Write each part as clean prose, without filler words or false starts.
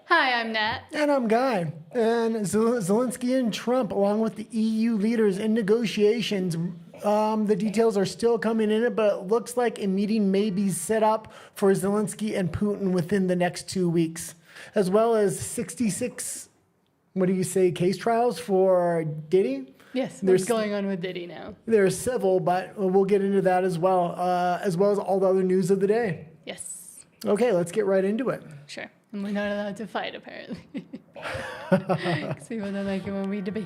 Hi, I'm Nat. And I'm Guy. And Zelensky and Trump, along with the EU leaders in negotiations, the details are still coming in, but it looks like a meeting may be set up for Zelensky and Putin within the next 2 weeks, as well as 66, case trials for Diddy. Yes, what's going on with Diddy now? There are several, but we'll get into that as well as all the other news of the day. Yes. Okay, let's get right into it. Sure. And we're not allowed to fight, apparently. Because people don't like it when we debate.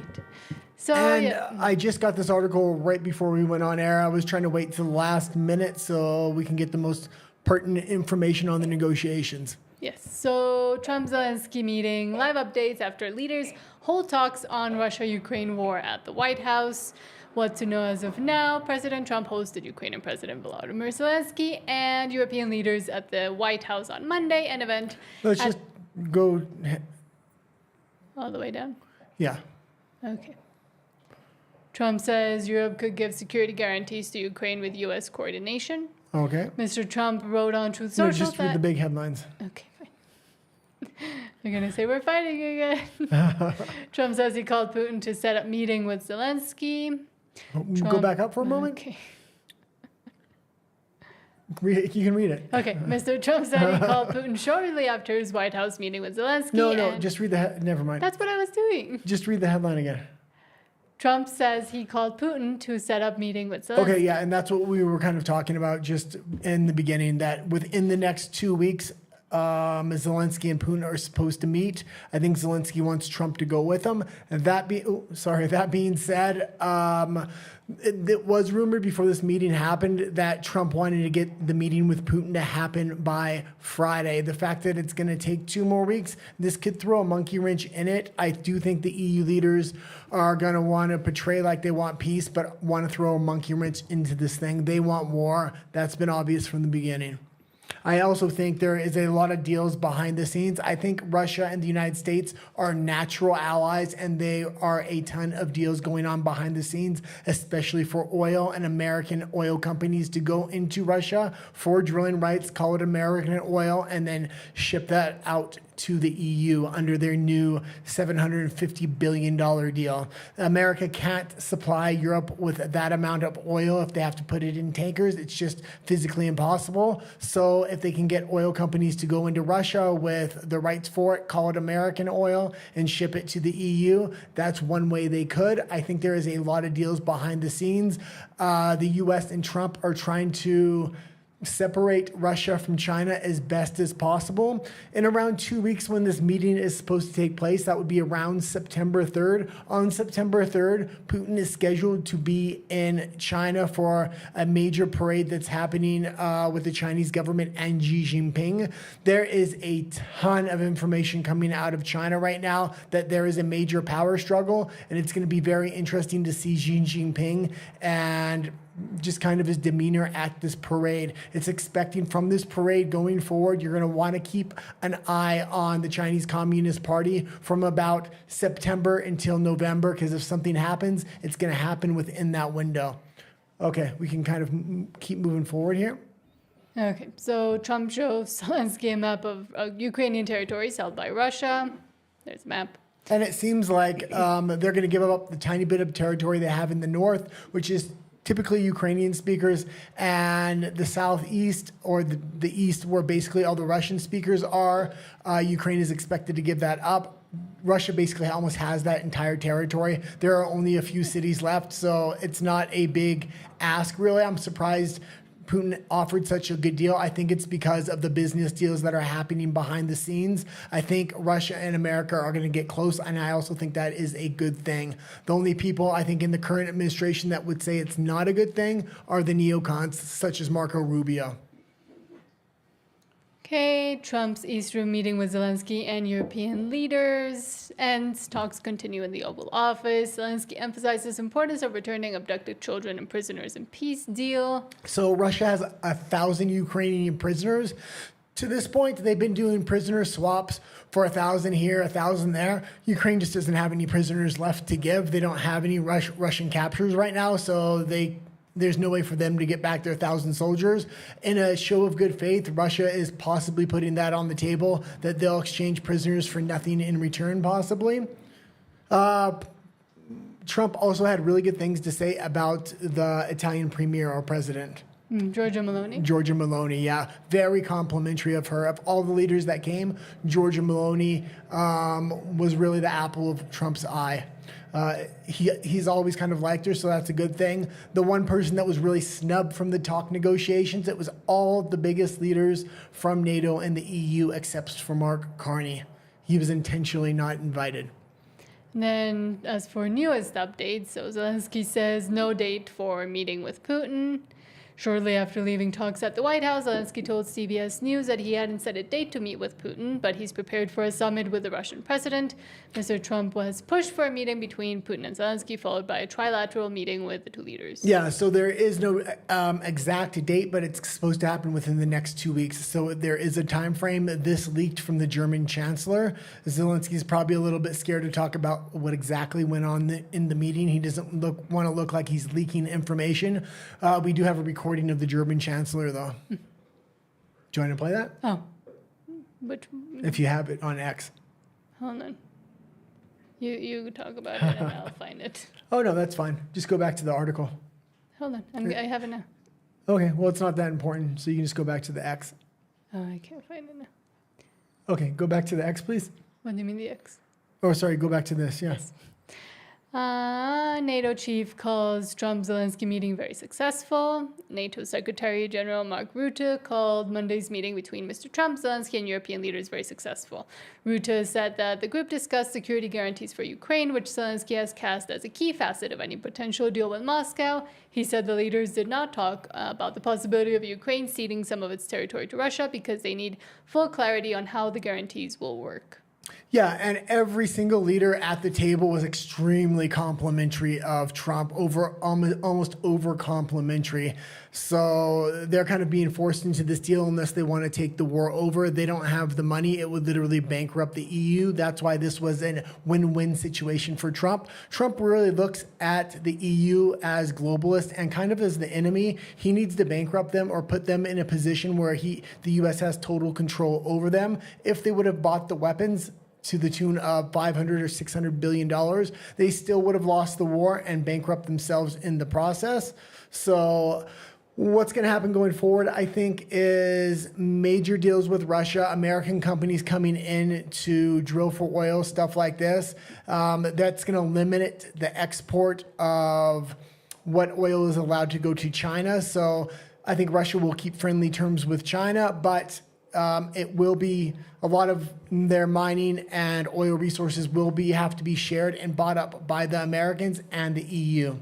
So, I just got this article right before we went on air. I was trying to wait till the last minute so we can get the most pertinent information on the negotiations. Yes. So, Trump-Zelensky meeting, live updates after leaders hold talks on Russia-Ukraine war at the White House. What to know as of now, President Trump hosted Ukrainian President Volodymyr Zelensky and European leaders at the White House on Monday, an event... Let's just go... All the way down? Yeah. Okay. Trump says Europe could give security guarantees to Ukraine with U.S. coordination. Okay. Mr. Trump wrote on Truth Social just read the big headlines. Okay, fine. You're going to say, we're fighting again. Trump says he called Putin to set up meeting with Zelensky. Go back up for a moment. Okay. You can read it. Okay. Mr. Trump said he called Putin shortly after his White House meeting with Zelensky. No, just read the never mind. That's what I was doing. Just read the headline again. Trump says he called Putin to set up meeting with Zelensky. Okay, yeah, and that's what we were kind of talking about just in the beginning, that within the next 2 weeks, Zelensky and Putin are supposed to meet. I think Zelensky wants Trump to go with him. And that being said, it was rumored before this meeting happened that Trump wanted to get the meeting with Putin to happen by Friday. The fact that it's going to take 2 more weeks, this could throw a monkey wrench in it. I do think the EU leaders are going to want to portray like they want peace, but want to throw a monkey wrench into this thing. They want war. That's been obvious from the beginning. I also think there is a lot of deals behind the scenes. I think Russia and the United States are natural allies, and there are a ton of deals going on behind the scenes, especially for oil and American oil companies to go into Russia for drilling rights, call it American oil, and then ship that out to the EU under their new $750 billion deal. America can't supply Europe with that amount of oil if they have to put it in tankers. It's just physically impossible. So if they can get oil companies to go into Russia with the rights for it, call it American oil, and ship it to the EU, that's one way they could. I think there is a lot of deals behind the scenes. The US and Trump are trying to separate Russia from China as best as possible. In around 2 weeks when this meeting is supposed to take place, that would be around September 3rd. On September 3rd, Putin is scheduled to be in China for a major parade that's happening with the Chinese government and Xi Jinping. There is a ton of information coming out of China right now that there is a major power struggle, and it's going to be very interesting to see Xi Jinping and just kind of his demeanor at this parade. It's expecting from this parade going forward, you're going to want to keep an eye on the Chinese Communist Party from about September until November, because if something happens, it's going to happen within that window. Okay, we can kind of keep moving forward here. Okay, so Trump shows Zelensky a map of Ukrainian territories held by Russia. There's a map. And it seems like they're going to give up the tiny bit of territory they have in the north, which is typically Ukrainian speakers, and the southeast or the east, where basically all the Russian speakers are. Ukraine is expected to give that up. Russia basically almost has that entire territory. There are only a few cities left, so it's not a big ask, really. I'm surprised Putin offered such a good deal. I think it's because of the business deals that are happening behind the scenes. I think Russia and America are going to get close, and I also think that is a good thing. The only people I think in the current administration that would say it's not a good thing are the neocons, such as Marco Rubio. Okay, Trump's East Room meeting with Zelensky and European leaders ends. Talks continue in the Oval Office. Zelensky emphasizes importance of returning abducted children and prisoners in peace deal. So Russia has 1,000 Ukrainian prisoners. To this point, they've been doing prisoner swaps for 1,000 here, 1,000 there. Ukraine just doesn't have any prisoners left to give. They don't have any Russian captures right now, so they there's no way for them to get back their 1,000 soldiers. In a show of good faith, Russia is possibly putting that on the table, that they'll exchange prisoners for nothing in return, possibly. Trump also had really good things to say about the Italian premier or president. Giorgia Meloni. Giorgia Meloni, yeah. Very complimentary of her. Of all the leaders that came, Giorgia Meloni was really the apple of Trump's eye. He's always kind of liked her, so that's a good thing. The one person that was really snubbed from the talk negotiations, it was all the biggest leaders from NATO and the EU except for Mark Carney. He was intentionally not invited. And then as for newest updates, so Zelensky says no date for meeting with Putin. Shortly after leaving talks at the White House, Zelensky told CBS News that he hadn't set a date to meet with Putin, but he's prepared for a summit with the Russian president. Mr. Trump was pushed for a meeting between Putin and Zelensky, followed by a trilateral meeting with the two leaders. Yeah, so there is no exact date, but it's supposed to happen within the next 2 weeks. So there is a time frame. This leaked from the German chancellor. Zelensky's probably a little bit scared to talk about what exactly went on in the meeting. He doesn't want to look like he's leaking information. We do have a recording of the German chancellor, though. Do you want to play that? Oh. Which? If you have it on X. Hold on. You talk about it and I'll find it. Oh, no, that's fine. Just go back to the article. Hold on. I have it now. Okay, well, it's not that important, so you can just go back to the X. Oh, I can't find it now. Okay, go back to the X, please. What do you mean the X? Oh, sorry, go back to this, yes. NATO chief calls Trump-Zelensky meeting very successful. NATO Secretary General Mark Rutte called Monday's meeting between Mr. Trump, Zelensky, and European leaders very successful. Rutte said that the group discussed security guarantees for Ukraine, which Zelensky has cast as a key facet of any potential deal with Moscow. He said the leaders did not talk about the possibility of Ukraine ceding some of its territory to Russia because they need full clarity on how the guarantees will work. Yeah, and every single leader at the table was extremely complimentary of Trump, almost over complimentary. So they're kind of being forced into this deal unless they want to take the war over. They don't have the money. It would literally bankrupt the EU. That's why this was a win-win situation for Trump. Trump really looks at the EU as globalist and kind of as the enemy. He needs to bankrupt them or put them in a position where the US has total control over them. If they would have bought the weapons to the tune of $500 or $600 billion, they still would have lost the war and bankrupt themselves in the process. So what's going to happen going forward, I think, is major deals with Russia, American companies coming in to drill for oil, stuff like this. That's going to limit the export of what oil is allowed to go to China. So I think Russia will keep friendly terms with China, but it will be a lot of their mining and oil resources will have to be shared and bought up by the Americans and the EU.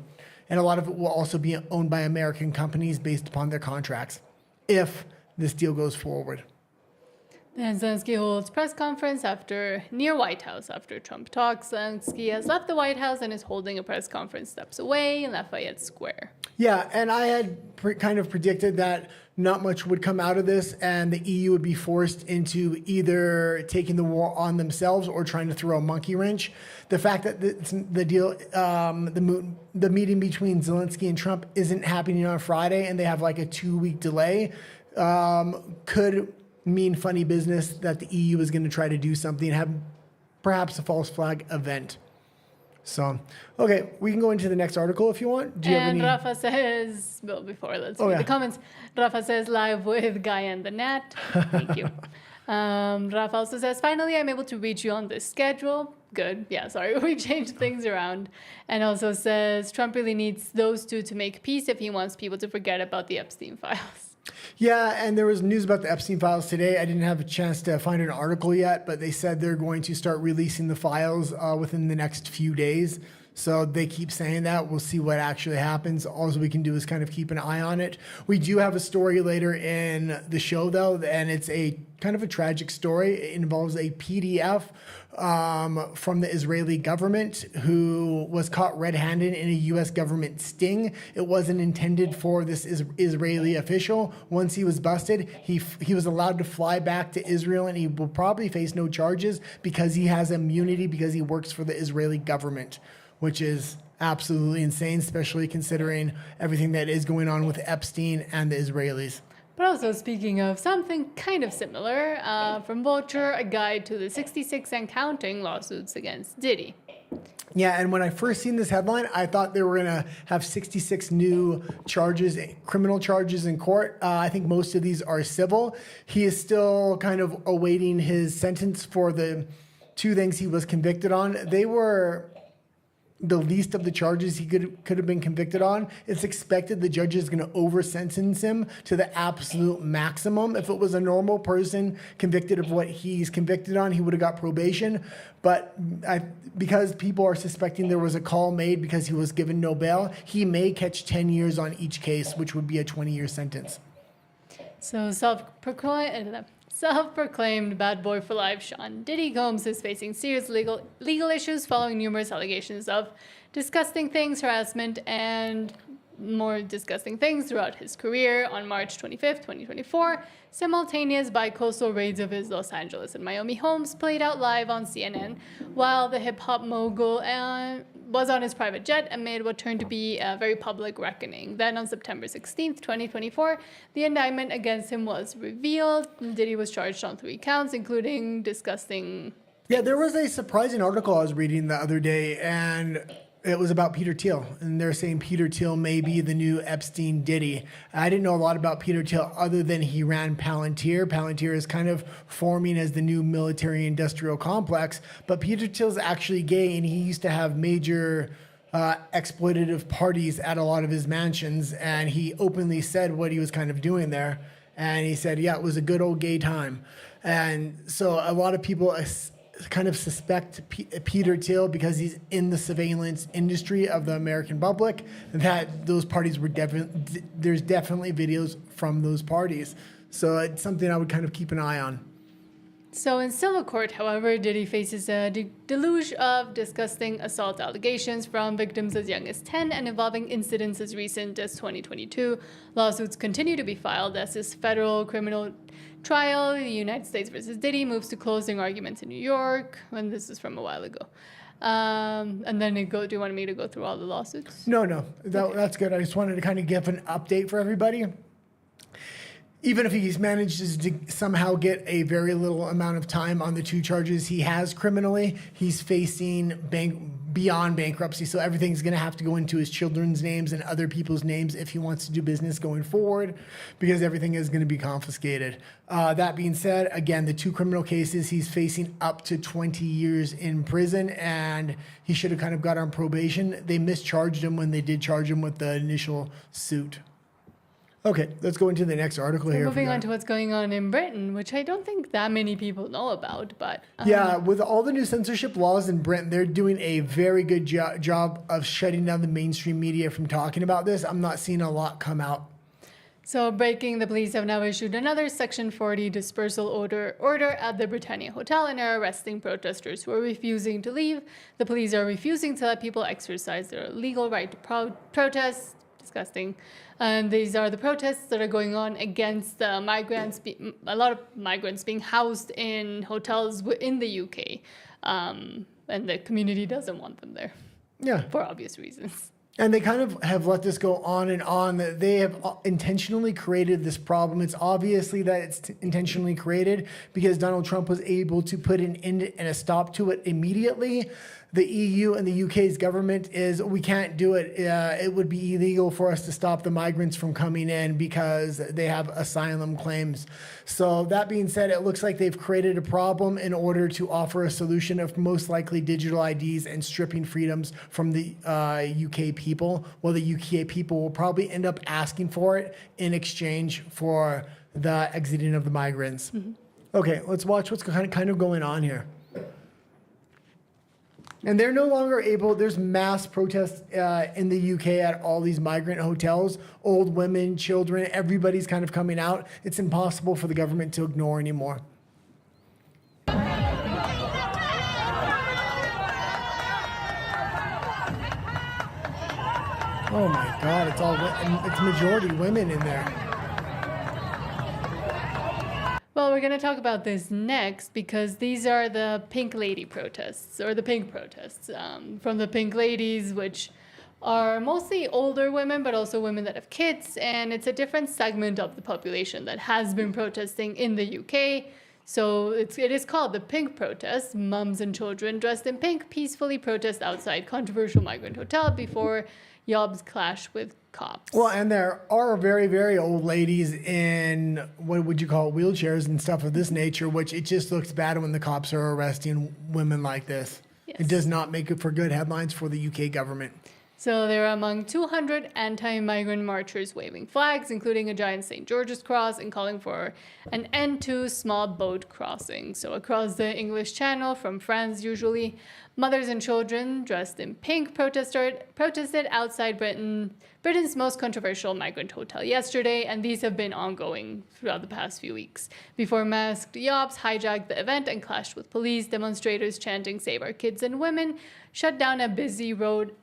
And a lot of it will also be owned by American companies based upon their contracts if this deal goes forward. Then Zelensky holds press conference near White House after Trump talks. Zelensky has left the White House and is holding a press conference steps away in Lafayette Square. Yeah, and I had kind of predicted that not much would come out of this and the EU would be forced into either taking the war on themselves or trying to throw a monkey wrench. The fact that the meeting between Zelensky and Trump isn't happening on Friday and they have like a 2-week delay could mean funny business that the EU is going to try to do something, have perhaps a false flag event. So, okay, we can go into the next article if you want. Do you have any? Rafa says, well, before let's read the comments. Rafa says, live with Guy and the Nat. Thank you. Rafa also says, finally, I'm able to reach you on this schedule. Good. Yeah, sorry, we changed things around. And also says, Trump really needs those two to make peace if he wants people to forget about the Epstein files. Yeah, and there was news about the Epstein files today. I didn't have a chance to find an article yet, but they said they're going to start releasing the files within the next few days. So they keep saying that. We'll see what actually happens. All we can do is kind of keep an eye on it. We do have a story later in the show, though, and it's a kind of a tragic story. It involves a PDF from the Israeli government who was caught red-handed in a U.S. government sting. It wasn't intended for this Israeli official. Once he was busted, he was allowed to fly back to Israel, and he will probably face no charges because he has immunity because he works for the Israeli government. which is absolutely insane, especially considering everything that is going on with Epstein and the Israelis. But also, speaking of something kind of similar, from Vulture, a guide to the 66 and counting lawsuits against Diddy. Yeah, and when I first seen this headline, I thought they were going to have 66 new charges, criminal charges in court. I think most of these are civil. He is still kind of awaiting his sentence for the 2 things he was convicted on. They were the least of the charges he could have been convicted on. It's expected the judge is going to over-sentence him to the absolute maximum. If it was a normal person convicted of what he's convicted on, he would have got probation. But because people are suspecting there was a call made because he was given no bail, he may catch 10 years on each case, which would be a 20-year sentence. So self-proclaimed bad boy for life, Sean Diddy Combs is facing serious legal issues following numerous allegations of disgusting things, harassment, and more disgusting things throughout his career. On March 25th, 2024, simultaneous bi-coastal raids of his Los Angeles and Miami homes played out live on CNN while the hip-hop mogul was on his private jet amid what turned to be a very public reckoning. Then on September 16th, 2024, the indictment against him was revealed. Diddy was charged on 3 counts, including disgusting... Yeah, there was a surprising article I was reading the other day, and it was about Peter Thiel, and they're saying Peter Thiel may be the new Epstein Diddy. I didn't know a lot about Peter Thiel other than he ran Palantir. Palantir is kind of forming as the new military-industrial complex, but Peter Thiel's actually gay, and he used to have major exploitative parties at a lot of his mansions, and he openly said what he was kind of doing there, and he said, yeah, it was a good old gay time. And so a lot of people kind of suspect Peter Thiel, because he's in the surveillance industry of the American public, that those parties were there's definitely videos from those parties. So it's something I would kind of keep an eye on. So in civil court, however, Diddy faces a deluge of disgusting assault allegations from victims as young as 10 and involving incidents as recent as 2022. Lawsuits continue to be filed as his federal criminal trial, the United States versus Diddy, moves to closing arguments in New York, and this is from a while ago. And then do you want me to go through all the lawsuits? No, that's good. I just wanted to kind of give an update for everybody. Even if he's managed to somehow get a very little amount of time on the 2 charges he has criminally, he's facing beyond bankruptcy. So everything's going to have to go into his children's names and other people's names if he wants to do business going forward, because everything is going to be confiscated. That being said, again, the 2 criminal cases, he's facing up to 20 years in prison, and he should have kind of got on probation. They mischarged him when they did charge him with the initial suit. Okay, let's go into the next article here. Moving on to what's going on in Britain, which I don't think that many people know about, but... Yeah, with all the new censorship laws in Britain, they're doing a very good job of shutting down the mainstream media from talking about this. I'm not seeing a lot come out. So breaking, the police have now issued another Section 40 dispersal order at the Britannia Hotel and are arresting protesters who are refusing to leave. The police are refusing to let people exercise their legal right to protest. Disgusting. And these are the protests that are going on against migrants, a lot of migrants being housed in hotels in the UK. And the community doesn't want them there. Yeah. For obvious reasons. And they kind of have let this go on and on. They have intentionally created this problem. It's obviously that it's intentionally created because Donald Trump was able to put an end and a stop to it immediately. The EU and the UK's government we can't do it. It would be illegal for us to stop the migrants from coming in because they have asylum claims. So that being said, it looks like they've created a problem in order to offer a solution of most likely digital IDs and stripping freedoms from the UK people. Well, the UK people will probably end up asking for it in exchange for the exiting of the migrants. Mm-hmm. Okay, let's watch what's kind of going on here. And they're no longer able, there's mass protests in the UK at all these migrant hotels. Old women, children, everybody's kind of coming out. It's impossible for the government to ignore anymore. Oh my God, it's majority women in there. Well, Well, we're going to talk about this next because these are the Pink Lady protests, or the Pink protests, from the Pink Ladies, which are mostly older women, but also women that have kids. And it's a different segment of the population that has been protesting in the UK. So it is called the Pink Protest. Mums and children dressed in pink peacefully protest outside controversial migrant hotel before Yobs clash with cops. Well, and there are very, very old ladies in what would you call wheelchairs and stuff of this nature, which it just looks bad when the cops are arresting women like this. Yes. It does not make it for good headlines for the UK government. So they're among 200 anti-migrant marchers waving flags, including a giant St. George's cross, and calling for an end to small boat crossing. So across the English Channel from France, usually, mothers and children dressed in pink protested outside Britain's most controversial migrant hotel yesterday, and these have been ongoing throughout the past few weeks. Before masked Yobs hijacked the event and clashed with police, demonstrators chanting "Save our kids and women" shut down a busy road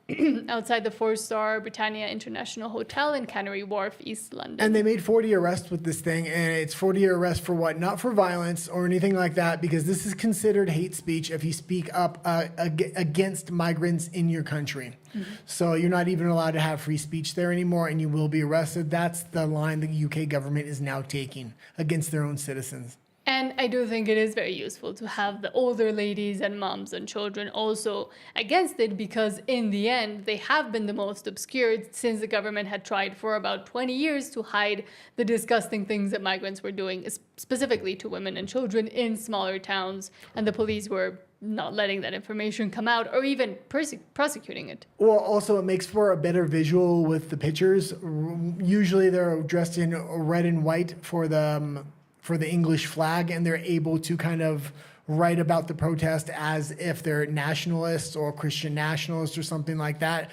outside the four-star Britannia International Hotel in Canary Wharf, East London. And they made 40 arrests with this thing, and it's 40 arrests for what? Not for violence or anything like that, because this is considered hate speech if you speak up against migrants in your country. Mm-hmm. So you're not even allowed to have free speech there anymore, and you will be arrested. That's the line the UK government is now taking against their own citizens. And I do think it is very useful to have the older ladies and moms and children also against it, because in the end, they have been the most obscured since the government had tried for about 20 years to hide the disgusting things that migrants were doing, specifically to women and children in smaller towns. And the police were not letting that information come out or even prosecuting it. Well, also it makes for a better visual with the pictures. Usually they're dressed in red and white for the English flag, and they're able to kind of write about the protest as if they're nationalists or Christian nationalists or something like that,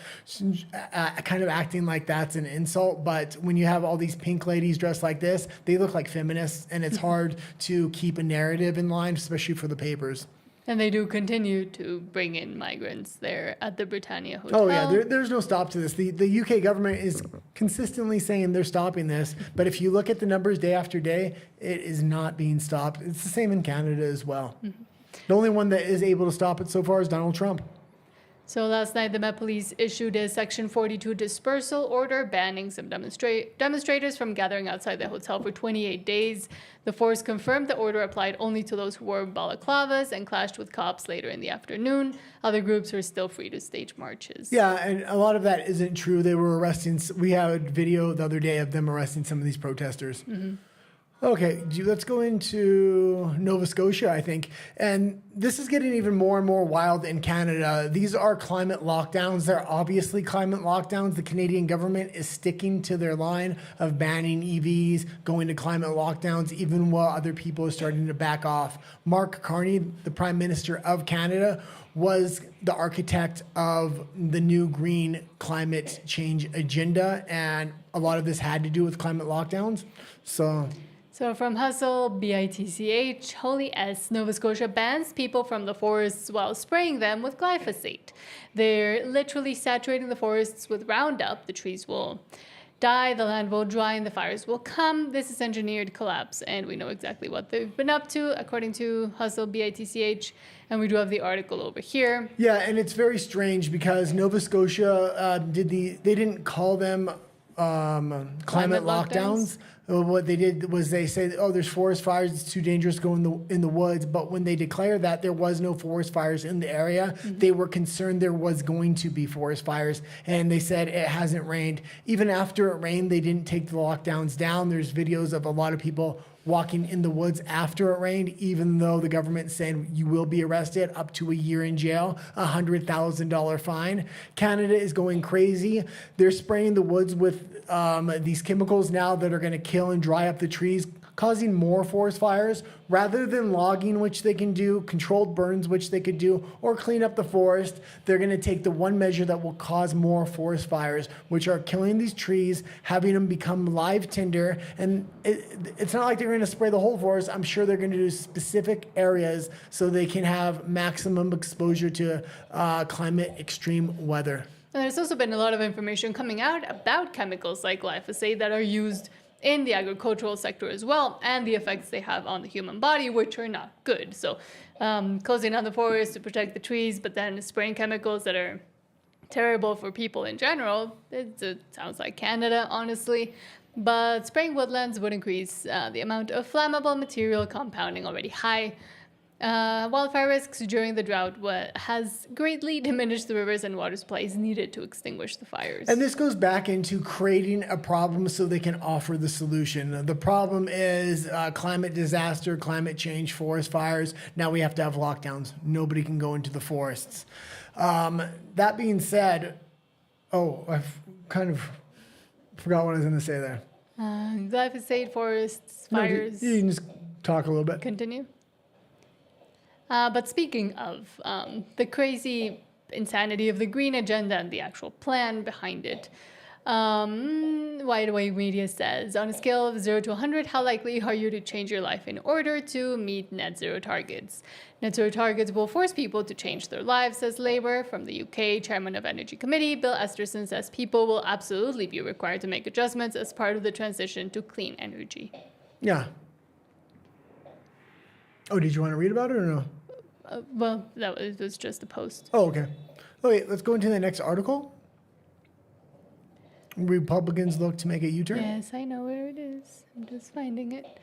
kind of acting like that's an insult. But when you have all these pink ladies dressed like this, they look like feminists, and it's hard to keep a narrative in line, especially for the papers. And they do continue to bring in migrants there at the Britannia Hotel. Oh, yeah, there's no stop to this. The UK government is consistently saying they're stopping this, but if you look at the numbers day after day, it is not being stopped. It's the same in Canada as well. Mm-hmm. The only one that is able to stop it so far is Donald Trump. So last night, the Met Police issued a Section 42 dispersal order banning some demonstrators from gathering outside the hotel for 28 days. The force confirmed the order applied only to those who wore balaclavas and clashed with cops later in the afternoon. Other groups are still free to stage marches. Yeah, and a lot of that isn't true. They were arresting. We had a video the other day of them arresting some of these protesters. Mm-hmm. Okay, let's go into Nova Scotia, I think. And this is getting even more and more wild in Canada. These are climate lockdowns. They're obviously climate lockdowns. The Canadian government is sticking to their line of banning EVs, going to climate lockdowns, even while other people are starting to back off. Mark Carney, the Prime Minister of Canada, was the architect of the new green climate change agenda, and a lot of this had to do with climate lockdowns. So from Hustle, BITCH, Holy S, Nova Scotia bans people from the forests while spraying them with glyphosate. They're literally saturating the forests with Roundup. The trees will die, the land will dry, and the fires will come. This is engineered collapse, and we know exactly what they've been up to, according to Hustle, BITCH, and we do have the article over here. Yeah, and it's very strange because Nova Scotia they didn't call them climate lockdowns. What they did was they said, oh, there's forest fires, it's too dangerous to go in the woods. But when they declared that there was no forest fires in the area, mm-hmm. they were concerned there was going to be forest fires. And they said it hasn't rained. Even after it rained, they didn't take the lockdowns down. There's videos of a lot of people walking in the woods after it rained, even though the government said you will be arrested, up to a year in jail, $100,000 fine. Canada is going crazy. They're spraying the woods with these chemicals now that are going to kill and dry up the trees, causing more forest fires. Rather than logging, which they can do, controlled burns, which they could do, or clean up the forest, they're going to take the one measure that will cause more forest fires, which are killing these trees, having them become live tinder. And it's not like they're going to spray the whole forest. I'm sure they're going to do specific areas so they can have maximum exposure to climate extreme weather. And there's also been a lot of information coming out about chemicals like glyphosate that are used in the agricultural sector as well, and the effects they have on the human body, which are not good. So closing down the forest to protect the trees, but then spraying chemicals that are terrible for people in general. It sounds like Canada, honestly. But spraying woodlands would increase the amount of flammable material compounding already high. Wildfire risks during the drought has greatly diminished the rivers and water supplies needed to extinguish the fires. And this goes back into creating a problem so they can offer the solution. The problem is climate disaster, climate change, forest fires. Now we have to have lockdowns. Nobody can go into the forests. That being said, I kind of forgot what I was going to say there. Glyphosate, forests, fires. No, you can just talk a little bit. Continue. But speaking of the crazy insanity of the green agenda and the actual plan behind it, Wide Awake Media says, on a scale of 0 to 100, how likely are you to change your life in order to meet net zero targets? Net zero targets will force people to change their lives, says Labour. From the UK, Chairman of Energy Committee, Bill Esterson, says people will absolutely be required to make adjustments as part of the transition to clean energy. Yeah. Oh, did you want to read about it or no? Well, it was just a post. Oh, okay. Okay, let's go into the next article. Republicans look to make a U-turn. Yes, I know where it is. I'm just finding it.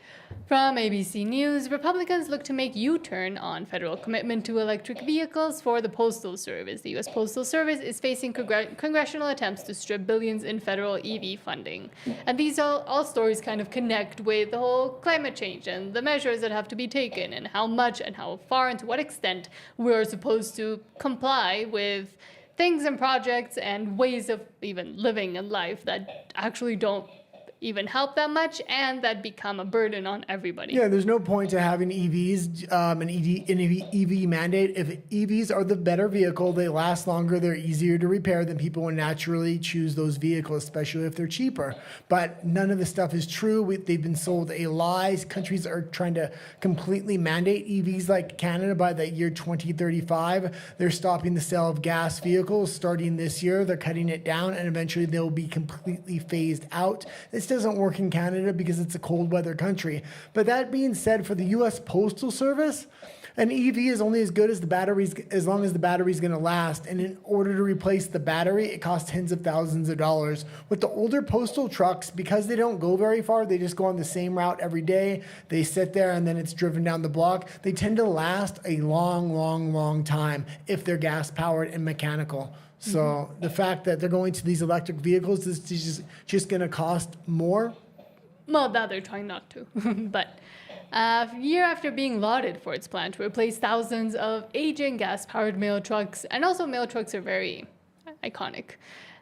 From ABC News, Republicans look to make U-turn on federal commitment to electric vehicles for the Postal Service. The U.S. Postal Service is facing congressional attempts to strip billions in federal EV funding. And these all stories kind of connect with the whole climate change and the measures that have to be taken and how much and how far and to what extent we're supposed to comply with things and projects and ways of even living in life that actually don't even help that much and that become a burden on everybody. Yeah, there's no point to having EVs, an EV mandate. If EVs are the better vehicle, they last longer, they're easier to repair, then people will naturally choose those vehicles, especially if they're cheaper. But none of this stuff is true. They've been sold a lie. Countries are trying to completely mandate EVs like Canada by the year 2035. They're stopping the sale of gas vehicles starting this year. They're cutting it down and eventually they'll be completely phased out. This doesn't work in Canada because it's a cold weather country. But that being said, for the U.S. Postal Service, an EV is only as good as the batteries, as long as the battery's going to last. And in order to replace the battery, it costs tens of thousands of dollars. With the older postal trucks, because they don't go very far, they just go on the same route every day. They sit there and then it's driven down the block. They tend to last a long, long, long time if they're gas powered and mechanical. So the fact that they're going to these electric vehicles is just going to cost more. Well, that they're trying not to. But a year after being lauded for its plan to replace thousands of aging gas-powered mail trucks, and also mail trucks are very iconic.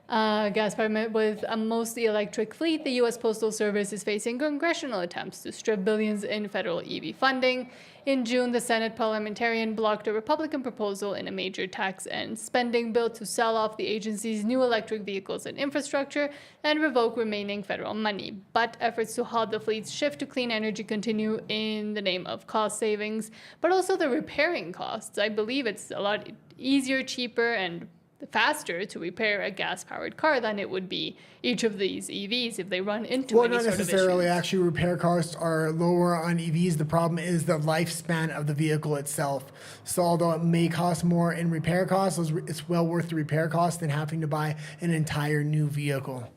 Gas-powered with a mostly electric fleet, the U.S. Postal Service is facing congressional attempts to strip billions in federal EV funding. In June, the Senate parliamentarian blocked a Republican proposal in a major tax and spending bill to sell off the agency's new electric vehicles and infrastructure and revoke remaining federal money. But efforts to halt the fleet's shift to clean energy continue in the name of cost savings, but also the repairing costs. I believe it's a lot easier, cheaper, and faster to repair a gas-powered car than it would be each of these EVs if they run into any sort of issues. Well, not necessarily. Actually, repair costs are lower on EVs. The problem is the lifespan of the vehicle itself. So although it may cost more in repair costs, it's well worth the repair cost than having to buy an entire new vehicle.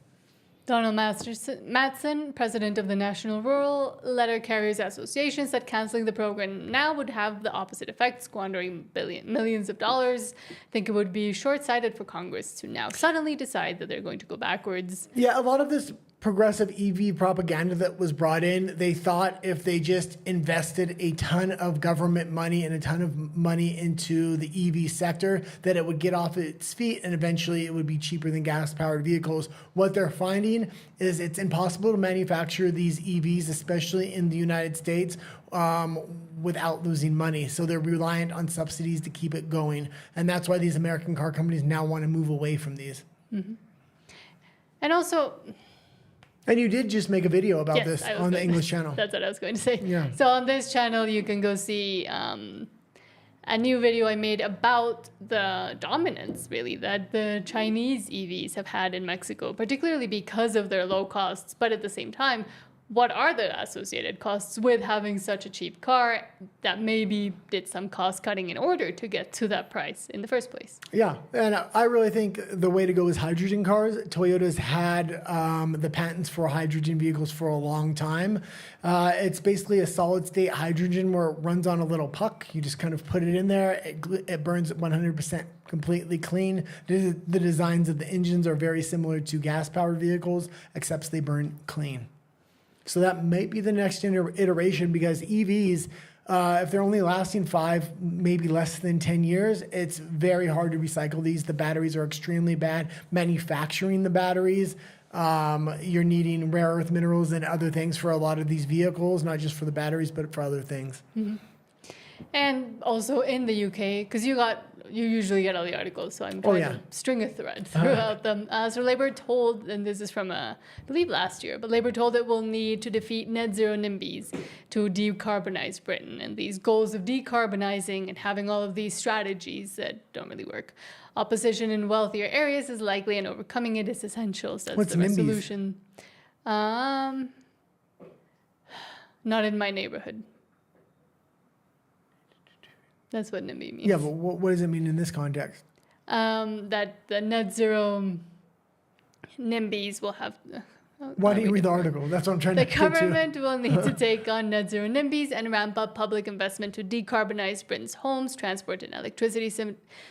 Donald Mattson, president of the National Rural Letter Carriers Association, said canceling the program now would have the opposite effect, squandering millions of dollars. I think it would be short-sighted for Congress to now suddenly decide that they're going to go backwards. Yeah, a lot of this progressive EV propaganda that was brought in, they thought if they just invested a ton of government money and a ton of money into the EV sector, that it would get off its feet and eventually it would be cheaper than gas-powered vehicles. What they're finding is it's impossible to manufacture these EVs, especially in the United States, without losing money. So they're reliant on subsidies to keep it going. And that's why these American car companies now want to move away from these. Mm-hmm. And also... And you did just make a video about this on the English channel. That's what I was going to say. Yeah. So on this channel, you can go see a new video I made about the dominance, really, that the Chinese EVs have had in Mexico, particularly because of their low costs, but at the same time, what are the associated costs with having such a cheap car that maybe did some cost cutting in order to get to that price in the first place. Yeah, and I really think the way to go is hydrogen cars. Toyota's had the patents for hydrogen vehicles for a long time. It's basically a solid state hydrogen where it runs on a little puck. You just kind of put it in there. It burns 100% completely clean. The designs of the engines are very similar to gas-powered vehicles, except they burn clean. So that might be the next iteration, because EVs, if they're only lasting 5, maybe less than 10 years, it's very hard to recycle these. The batteries are extremely bad. Manufacturing the batteries, you're needing rare earth minerals and other things for a lot of these vehicles, not just for the batteries, but for other things. Mm-hmm. And also in the UK, because you usually get all the articles, so I'm trying to string a thread throughout them. So Labour told, and this is from, I believe last year, but Labour told it will need to defeat net zero NIMBYs to decarbonize Britain. And these goals of decarbonizing and having all of these strategies that don't really work. Opposition in wealthier areas is likely, and overcoming it is essential, says the resolution. Not in my neighborhood. That's what NIMBY means. Yeah, but what does it mean in this context? That the net zero NIMBYs will have... Why don't you read the article? That's what I'm trying to get to. The government will need to take on net zero NIMBYs and ramp up public investment to decarbonize Britain's homes, transport, and electricity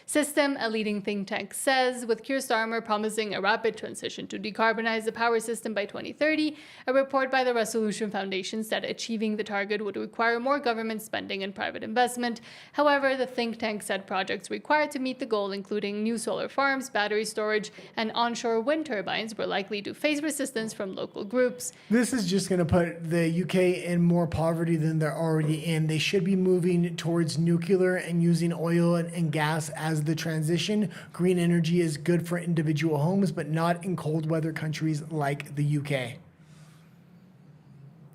system, a leading think tank says, with Keir Starmer promising a rapid transition to decarbonize the power system by 2030. A report by the Resolution Foundation said achieving the target would require more government spending and private investment. However, the think tank said projects required to meet the goal, including new solar farms, battery storage, and onshore wind turbines, were likely to face resistance from local groups. This is just going to put the UK in more poverty than they're already in. They should be moving towards nuclear and using oil and gas as the transition. Green energy is good for individual homes, but not in cold weather countries like the UK.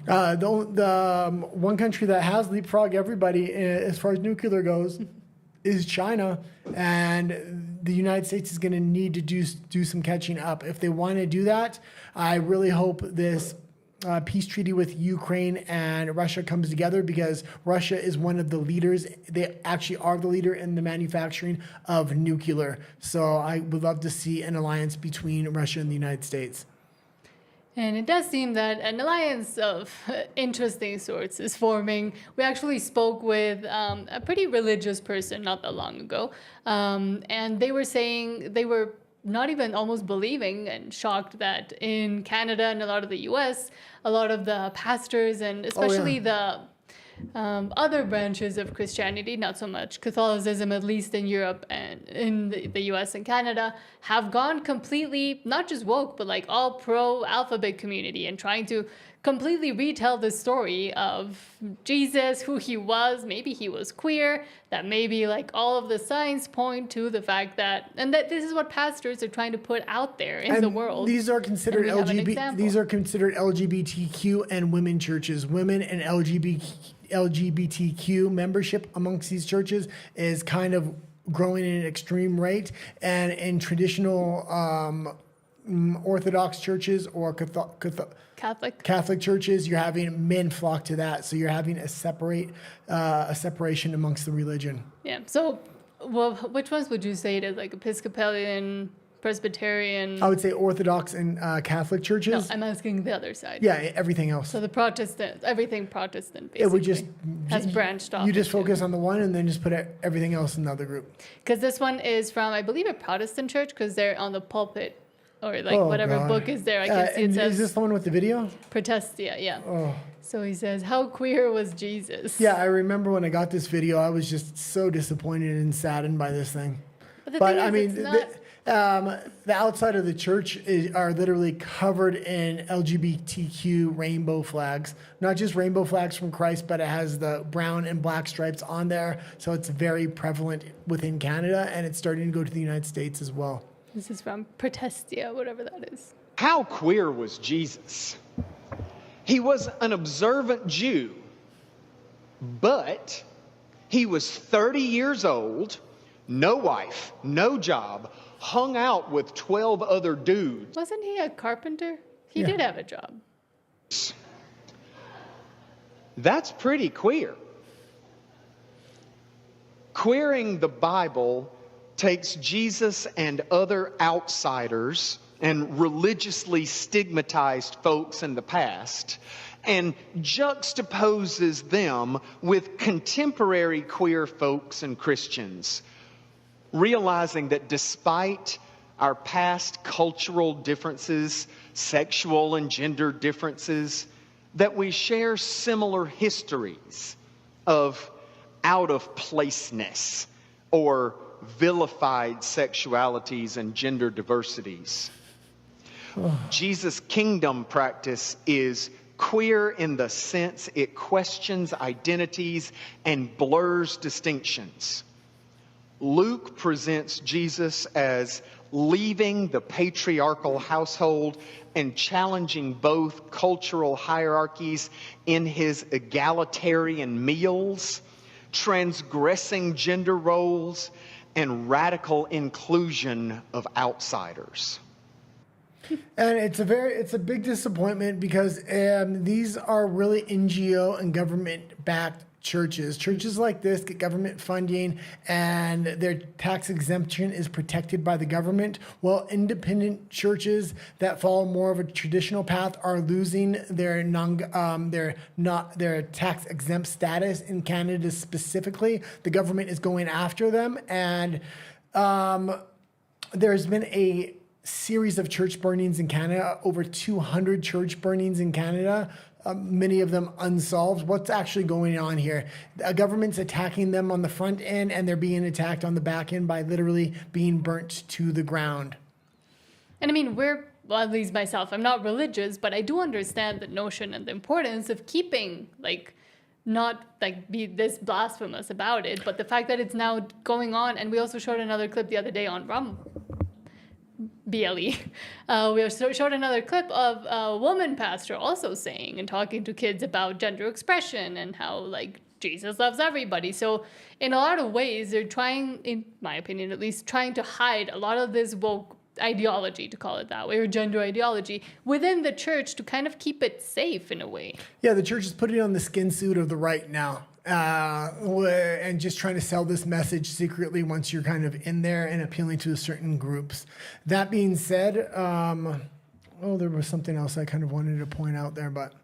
The one country that has leapfrogged everybody as far as nuclear goes is China, and the United States is going to need to do some catching up. If they want to do that, I really hope this peace treaty with Ukraine and Russia comes together, because Russia is one of the leaders. They actually are the leader in the manufacturing of nuclear. So I would love to see an alliance between Russia and the United States. And it does seem that an alliance of interesting sorts is forming. We actually spoke with a pretty religious person not that long ago, and they were saying they were not even almost believing and shocked that in Canada and a lot of the US, a lot of the pastors and especially the other branches of Christianity, not so much Catholicism, at least in Europe and in the US and Canada, have gone completely, not just woke, but like all pro-alphabet community, and trying to completely retell the story of Jesus, who he was. Maybe he was queer, that maybe like all of the signs point to the fact that, and that this is what pastors are trying to put out there in the world. These are considered LGBTQ and women churches. Women and LGBTQ membership amongst these churches is kind of growing at an extreme rate, and in traditional Orthodox churches or Catholic churches, you're having men flock to that. So you're having a separation amongst the religion. Yeah. So, well, which ones would you say it is? Like Episcopalian, Presbyterian? I would say Orthodox and Catholic churches. No, I'm asking the other side. Yeah, everything else. So the Protestant, everything Protestant, basically. It would just has branched off. You just focus on the one and then just put everything else in the other group. Because this one is from, I believe, a Protestant church, because they're on the pulpit. Or like whatever book is there. I can see it says... Is this the one with the video? Protestia, yeah. Oh. So he says, how queer was Jesus? Yeah, I remember when I got this video, I was just so disappointed and saddened by this thing. But I mean, the outside of the church are literally covered in LGBTQ rainbow flags. Not just rainbow flags from Christ, but it has the brown and black stripes on there. So it's very prevalent within Canada, and it's starting to go to the United States as well. This is from Protestia, whatever that is. How queer was Jesus? He was an observant Jew, but he was 30 years old, no wife, no job, hung out with 12 other dudes. Wasn't he a carpenter? He did have a job. That's pretty queer. Queering the Bible takes Jesus and other outsiders and religiously stigmatized folks in the past and juxtaposes them with contemporary queer folks and Christians, realizing that despite our past cultural differences, sexual and gender differences, that we share similar histories of out-of-placeness or vilified sexualities and gender diversities. Jesus' kingdom practice is queer in the sense it questions identities and blurs distinctions. Luke presents Jesus as leaving the patriarchal household and challenging both cultural hierarchies in his egalitarian meals, transgressing gender roles, and radical inclusion of outsiders. And it's a big disappointment because these are really NGO and government-backed churches like this get government funding and their tax exemption is protected by the government, while independent churches that follow more of a traditional path are losing their tax exempt status in Canada specifically. The government is going after them, and there's been a series of church burnings in Canada, over 200 church burnings in Canada. Many of them unsolved. What's actually going on here? A government's attacking them on the front end, and they're being attacked on the back end by literally being burnt to the ground. And I mean, well, at least myself, I'm not religious, but I do understand the notion and the importance of keeping, not be this blasphemous about it, but the fact that it's now going on. And we also showed another clip the other day on BLE. We showed another clip of a woman pastor also saying and talking to kids about gender expression and how Jesus loves everybody. So in a lot of ways, they're trying, in my opinion at least, trying to hide a lot of this woke ideology, to call it that way, or gender ideology within the church to kind of keep it safe in a way. Yeah, the church is putting on the skin suit of the right now. And just trying to sell this message secretly once you're kind of in there and appealing to certain groups. That being said, there was something else I kind of wanted to point out there, but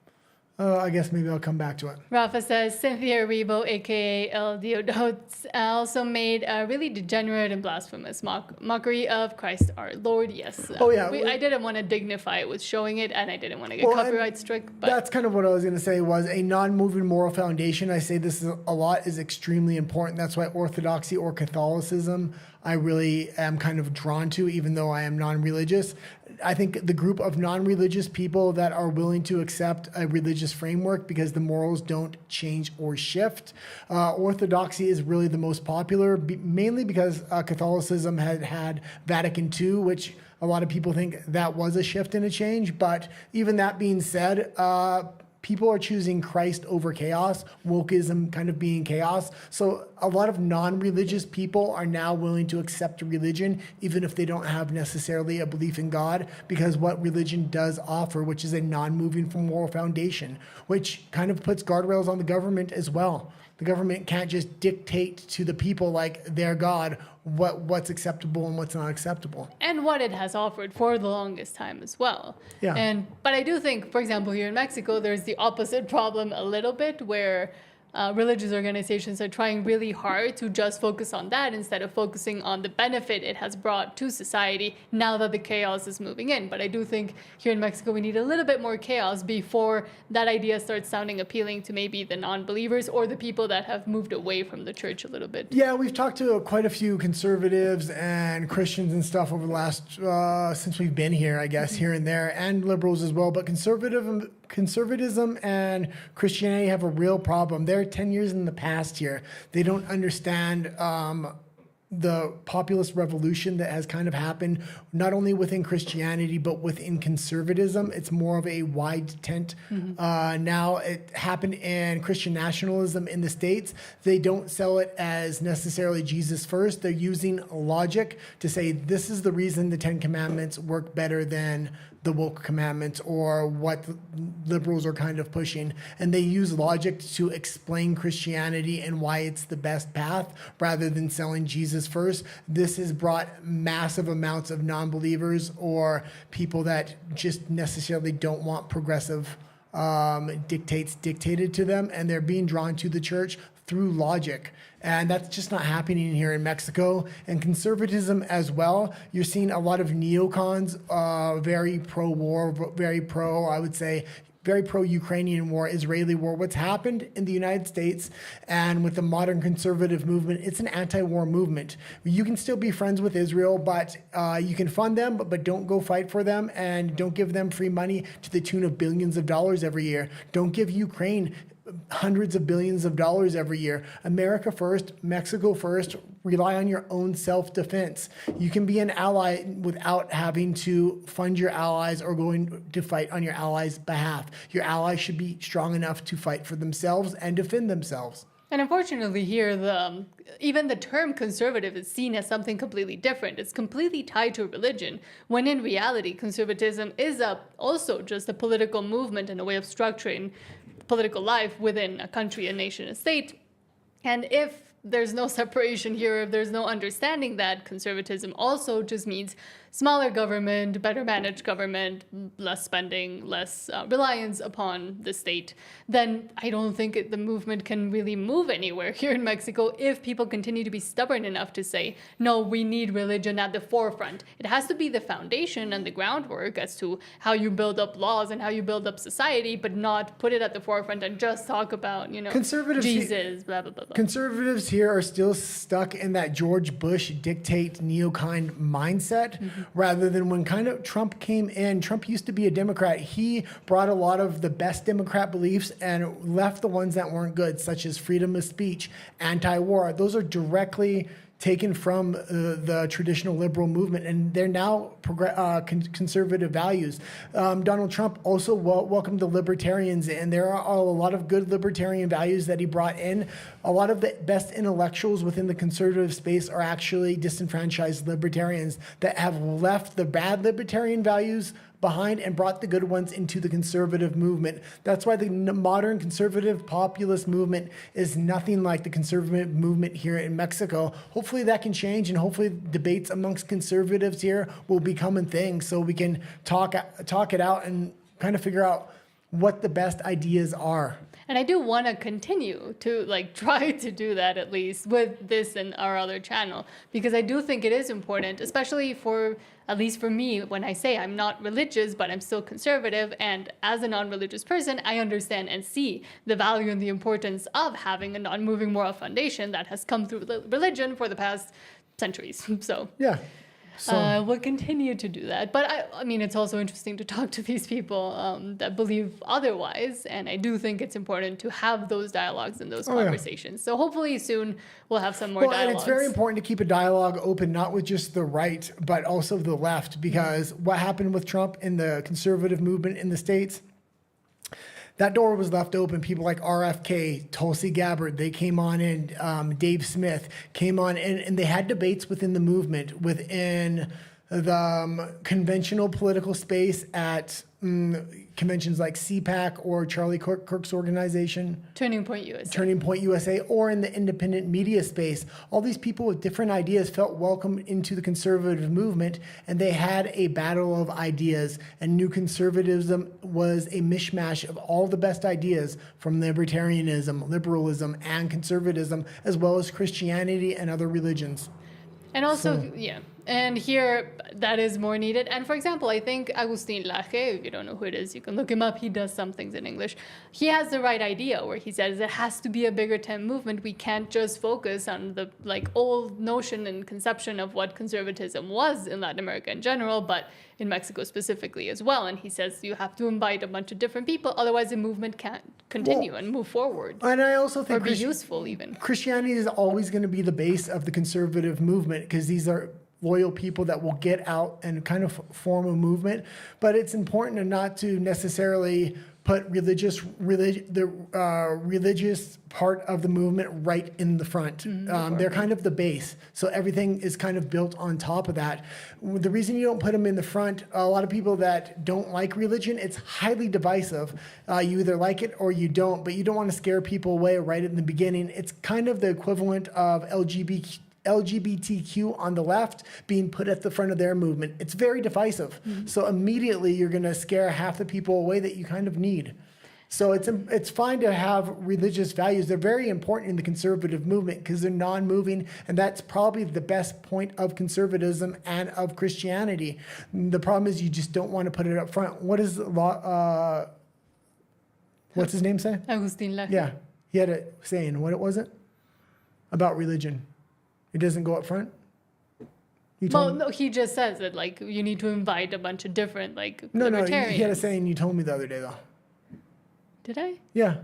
I guess maybe I'll come back to it. Rafa says, Cynthia Erivo, a.k.a. El Diodotes, also made a really degenerate and blasphemous mockery of Christ our Lord. Yes. Oh, yeah. I didn't want to dignify it with showing it, and I didn't want to get copyright struck. But that's kind of what I was going to say, was a non-moving moral foundation. I say this a lot is extremely important. That's why Orthodoxy or Catholicism I really am kind of drawn to, even though I am non-religious. I think the group of non-religious people that are willing to accept a religious framework because the morals don't change or shift. Orthodoxy is really the most popular, mainly because Catholicism had Vatican II, which a lot of people think that was a shift and a change. But even that being said, people are choosing Christ over chaos, wokeism kind of being chaos. So a lot of non-religious people are now willing to accept religion, even if they don't have necessarily a belief in God, because what religion does offer, which is a non-moving moral foundation, which kind of puts guardrails on the government as well. The government can't just dictate to the people like their God what's acceptable and what's not acceptable. And what it has offered for the longest time as well. Yeah. But I do think, for example, here in Mexico, there's the opposite problem a little bit, where religious organizations are trying really hard to just focus on that instead of focusing on the benefit it has brought to society now that the chaos is moving in. But I do think here in Mexico, we need a little bit more chaos before that idea starts sounding appealing to maybe the non-believers or the people that have moved away from the church a little bit. Yeah, we've talked to quite a few conservatives and Christians and stuff over the last, since we've been here, I guess, here and there, and liberals as well. But conservatism and Christianity have a real problem. They're 10 years in the past here. They don't understand the populist revolution that has kind of happened, not only within Christianity, but within conservatism. It's more of a wide tent. Now it happened in Christian nationalism in the States. They don't sell it as necessarily Jesus first. They're using logic to say, this is the reason the 10 Commandments work better than the woke commandments or what liberals are kind of pushing. And they use logic to explain Christianity and why it's the best path rather than selling Jesus first. This has brought massive amounts of non-believers or people that just necessarily don't want progressive dictates dictated to them, and they're being drawn to the church through logic. And that's just not happening here in Mexico. And conservatism as well. You're seeing a lot of neocons, very pro-war, very pro, I would say, very pro-Ukrainian war, Israeli war. What's happened in the United States and with the modern conservative movement, it's an anti-war movement. You can still be friends with Israel, but you can fund them, but don't go fight for them, and don't give them free money to the tune of billions of dollars every year. Don't give Ukraine hundreds of billions of dollars every year. America first, Mexico first. Rely on your own self-defense. You can be an ally without having to fund your allies or going to fight on your allies' behalf. Your allies should be strong enough to fight for themselves and defend themselves. And unfortunately here, even the term conservative is seen as something completely different. It's completely tied to religion, when in reality, conservatism is also just a political movement and a way of structuring political life within a country, a nation, a state. And if there's no separation here, if there's no understanding that conservatism also just means smaller government, better managed government, less spending, less reliance upon the state, then I don't think the movement can really move anywhere here in Mexico if people continue to be stubborn enough to say, no, we need religion at the forefront. It has to be the foundation and the groundwork as to how you build up laws and how you build up society, but not put it at the forefront and just talk about, Jesus, blah, blah, blah, blah. Conservatives here are still stuck in that George Bush dictate neokind mindset. Rather than when kind of Trump came in. Trump used to be a Democrat. He brought a lot of the best Democrat beliefs and left the ones that weren't good, such as freedom of speech, anti-war. Those are directly taken from the traditional liberal movement, and they're now conservative values. Donald Trump also welcomed the libertarians, and there are a lot of good libertarian values that he brought in. A lot of the best intellectuals within the conservative space are actually disenfranchised libertarians that have left the bad libertarian values behind and brought the good ones into the conservative movement. That's why the modern conservative populist movement is nothing like the conservative movement here in Mexico. Hopefully that can change, and hopefully debates amongst conservatives here will become a thing so we can talk it out and kind of figure out what the best ideas are. And I do want to continue to try to do that, at least with this and our other channel, because I do think it is important, especially at least for me, when I say I'm not religious, but I'm still conservative. And as a non-religious person, I understand and see the value and the importance of having a non-moving moral foundation that has come through religion for the past centuries. So yeah. We'll continue to do that. But I mean, it's also interesting to talk to these people that believe otherwise. And I do think it's important to have those dialogues and those conversations. Yeah. So hopefully soon we'll have some more dialogues. And it's very important to keep a dialogue open, not with just the right, but also the left. Because what happened with Trump and the conservative movement in the States, that door was left open. People like RFK, Tulsi Gabbard, they came on in. Dave Smith came on in, and they had debates within the movement, within the conventional political space at conventions like CPAC or Charlie Kirk's organization. Turning Point USA, or in the independent media space. All these people with different ideas felt welcome into the conservative movement, and they had a battle of ideas. And new conservatism was a mishmash of all the best ideas from libertarianism, liberalism, and conservatism, as well as Christianity and other religions. And also, and here that is more needed. And for example, I think Agustin Laje, if you don't know who it is, you can look him up. He does some things in English. He has the right idea where he says it has to be a bigger tent movement. We can't just focus on the old notion and conception of what conservatism was in Latin America in general, but in Mexico specifically as well. And he says you have to invite a bunch of different people, otherwise the movement can't continue and move forward. And I also think or be useful even. Christianity is always going to be the base of the conservative movement, because these are loyal people that will get out and kind of form a movement. But it's important not to necessarily put the religious part of the movement right in the front. They're kind of the base. So everything is kind of built on top of that. The reason you don't put them in the front, a lot of people that don't like religion, it's highly divisive. You either like it or you don't, but you don't want to scare people away right in the beginning. It's kind of the equivalent of LGBTQ on the left being put at the front of their movement. It's very divisive. So immediately you're going to scare half the people away that you kind of need. So it's fine to have religious values. They're very important in the conservative movement because they're non-moving, and that's probably the best point of conservatism and of Christianity. The problem is you just don't want to put it up front. What is what's his name say? Agustin Laje. Yeah, he had a saying. What was it? About religion. It doesn't go up front? Well, no, he just says that, like, you need to invite a bunch of different, like, No, libertarians. he had a saying you told me the other day, though. Did I? Yeah,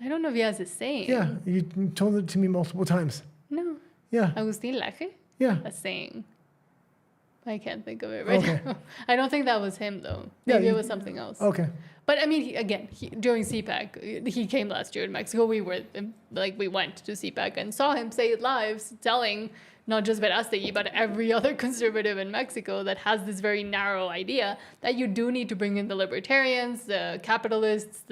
I don't know if he has a saying. yeah. You told it to me multiple times. No. Yeah, Agustin Laje? yeah. A saying. I can't think of it right Okay. now. I don't think that was him, though. Yeah, Maybe it you- was something else. Okay. But I mean, during CPAC, he came last year in Mexico. We went to CPAC and saw him say it live, telling not just Verástegui, but every other conservative in Mexico that has this very narrow idea that you do need to bring in the libertarians, the capitalists,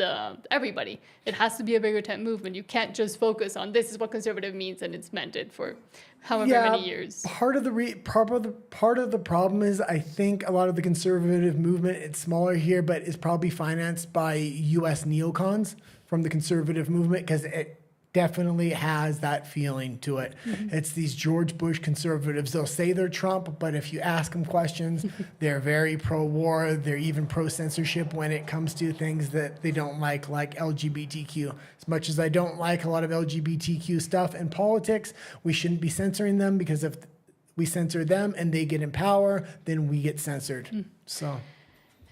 everybody. It has to be a bigger tent movement. You can't just focus on this is what conservative means and it's meant it for however many years. Part of the problem is I think a lot of the conservative movement, it's smaller here, but is probably financed by U.S. neocons from the conservative movement because it definitely has that feeling to it. It's these George Bush conservatives. They'll say they're Trump, but if you ask them questions, they're very pro-war. They're even pro-censorship when it comes to things that they don't like LGBTQ. As much as I don't like a lot of LGBTQ stuff in politics, we shouldn't be censoring them because if we censor them and they get in power, then we get censored. So...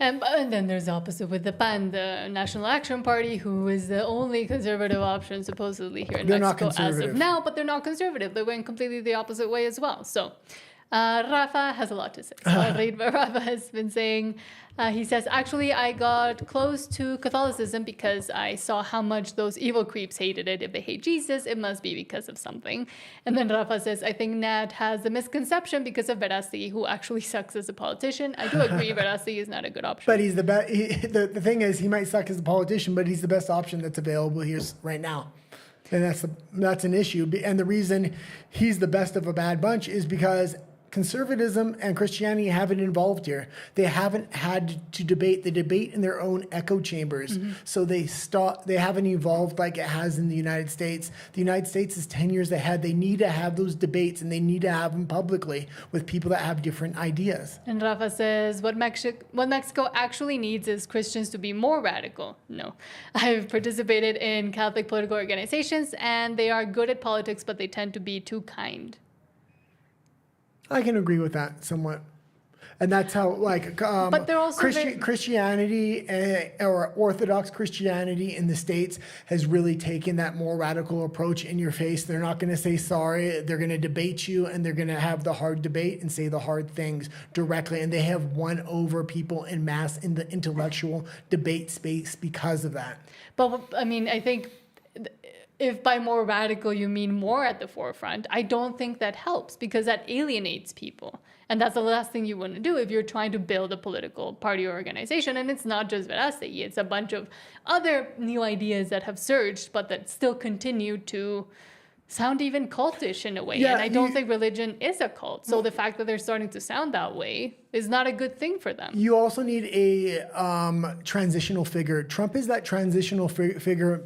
And then there's the opposite with the PAN, the National Action Party, who is the only conservative option supposedly here in They're not Mexico as conservative. of now, but they're not conservative. They're going completely the opposite way as well. So Rafa has a lot to say. So I'll read what Rafa has been saying. He says, actually, I got close to Catholicism because I saw how much those evil creeps hated it. If they hate Jesus, it must be because of something. And then Rafa says, I think Nat has the misconception because of Verástegui, who actually sucks as a politician. I do agree, Verástegui is not a good option. But he's the best. The thing is, he might suck as a politician, but he's the best option that's available here right now. And that's an issue. And the reason he's the best of a bad bunch is because conservatism and Christianity haven't involved here. They haven't had to debate. They debate in their own echo chambers. So they haven't evolved like it has in the United States. The United States is 10 years ahead. They need to have those debates and they need to have them publicly with people that have different ideas. And Rafa says, what Mexico actually needs is Christians to be more radical. No. I've participated in Catholic political organizations and they are good at politics, but they tend to be too kind. I can agree with that somewhat. And that's how, but they're also Christianity or Orthodox Christianity in the States has really taken that more radical approach in your face. They're not going to say sorry. They're going to debate you, and they're going to have the hard debate and say the hard things directly. And they have won over people en masse in the intellectual debate space because of that. But, I mean, I think... if by more radical you mean more at the forefront, I don't think that helps because that alienates people. And that's the last thing you want to do if you're trying to build a political party or organization. And it's not just Verástegui, it's a bunch of other new ideas that have surged, but that still continue to sound even cultish in a way. Yeah, and I don't think religion is a cult. So the fact that they're starting to sound that way is not a good thing for them. You also need a transitional figure. Trump is that transitional figure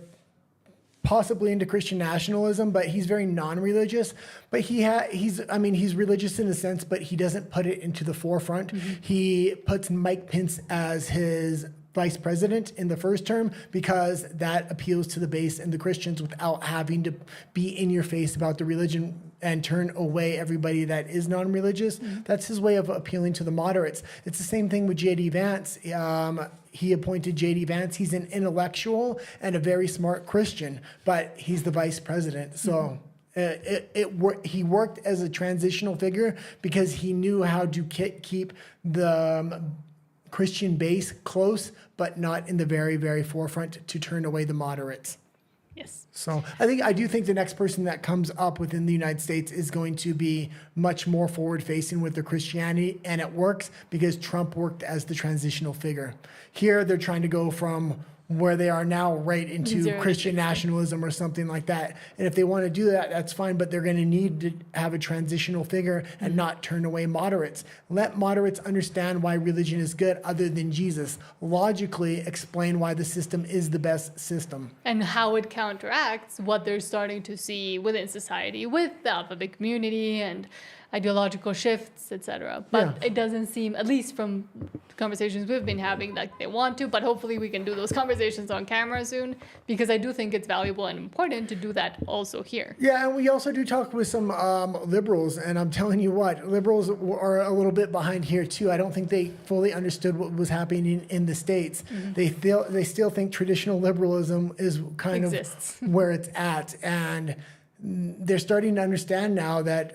possibly into Christian nationalism, but he's very non-religious. But he's religious in a sense, but he doesn't put it into the forefront. He puts Mike Pence as his vice president in the first term because that appeals to the base and the Christians without having to be in your face about the religion and turn away everybody that is non-religious. That's his way of appealing to the moderates. It's the same thing with J.D. Vance. He appointed J.D. Vance. He's an intellectual and a very smart Christian, but he's the vice president. So he worked as a transitional figure because he knew how to keep the Christian base close, but not in the very, very forefront to turn away the moderates. Yes. So I do think the next person that comes up within the United States is going to be much more forward facing with their Christianity, and it works because Trump worked as the transitional figure. Here they're trying to go from where they are now right into 0 to Christian 60. nationalism or something like that. And if they want to do that, that's fine, but they're going to need to have a transitional figure and not turn away moderates. Let moderates understand why religion is good other than Jesus. Logically explain why the system is the best system. And how it counteracts what they're starting to see within society with the alphabet community and ideological shifts, etc. But Yeah. it doesn't seem, at least from conversations we've been having, like they want to, but hopefully we can do those conversations on camera soon, because I do think it's valuable and important to do that also here. Yeah, and we also do talk with some liberals, and I'm telling you what, liberals are a little bit behind here too. I don't think they fully understood what was happening in the States. They still think traditional liberalism is kind Exists. of where it's at, and they're starting to understand now that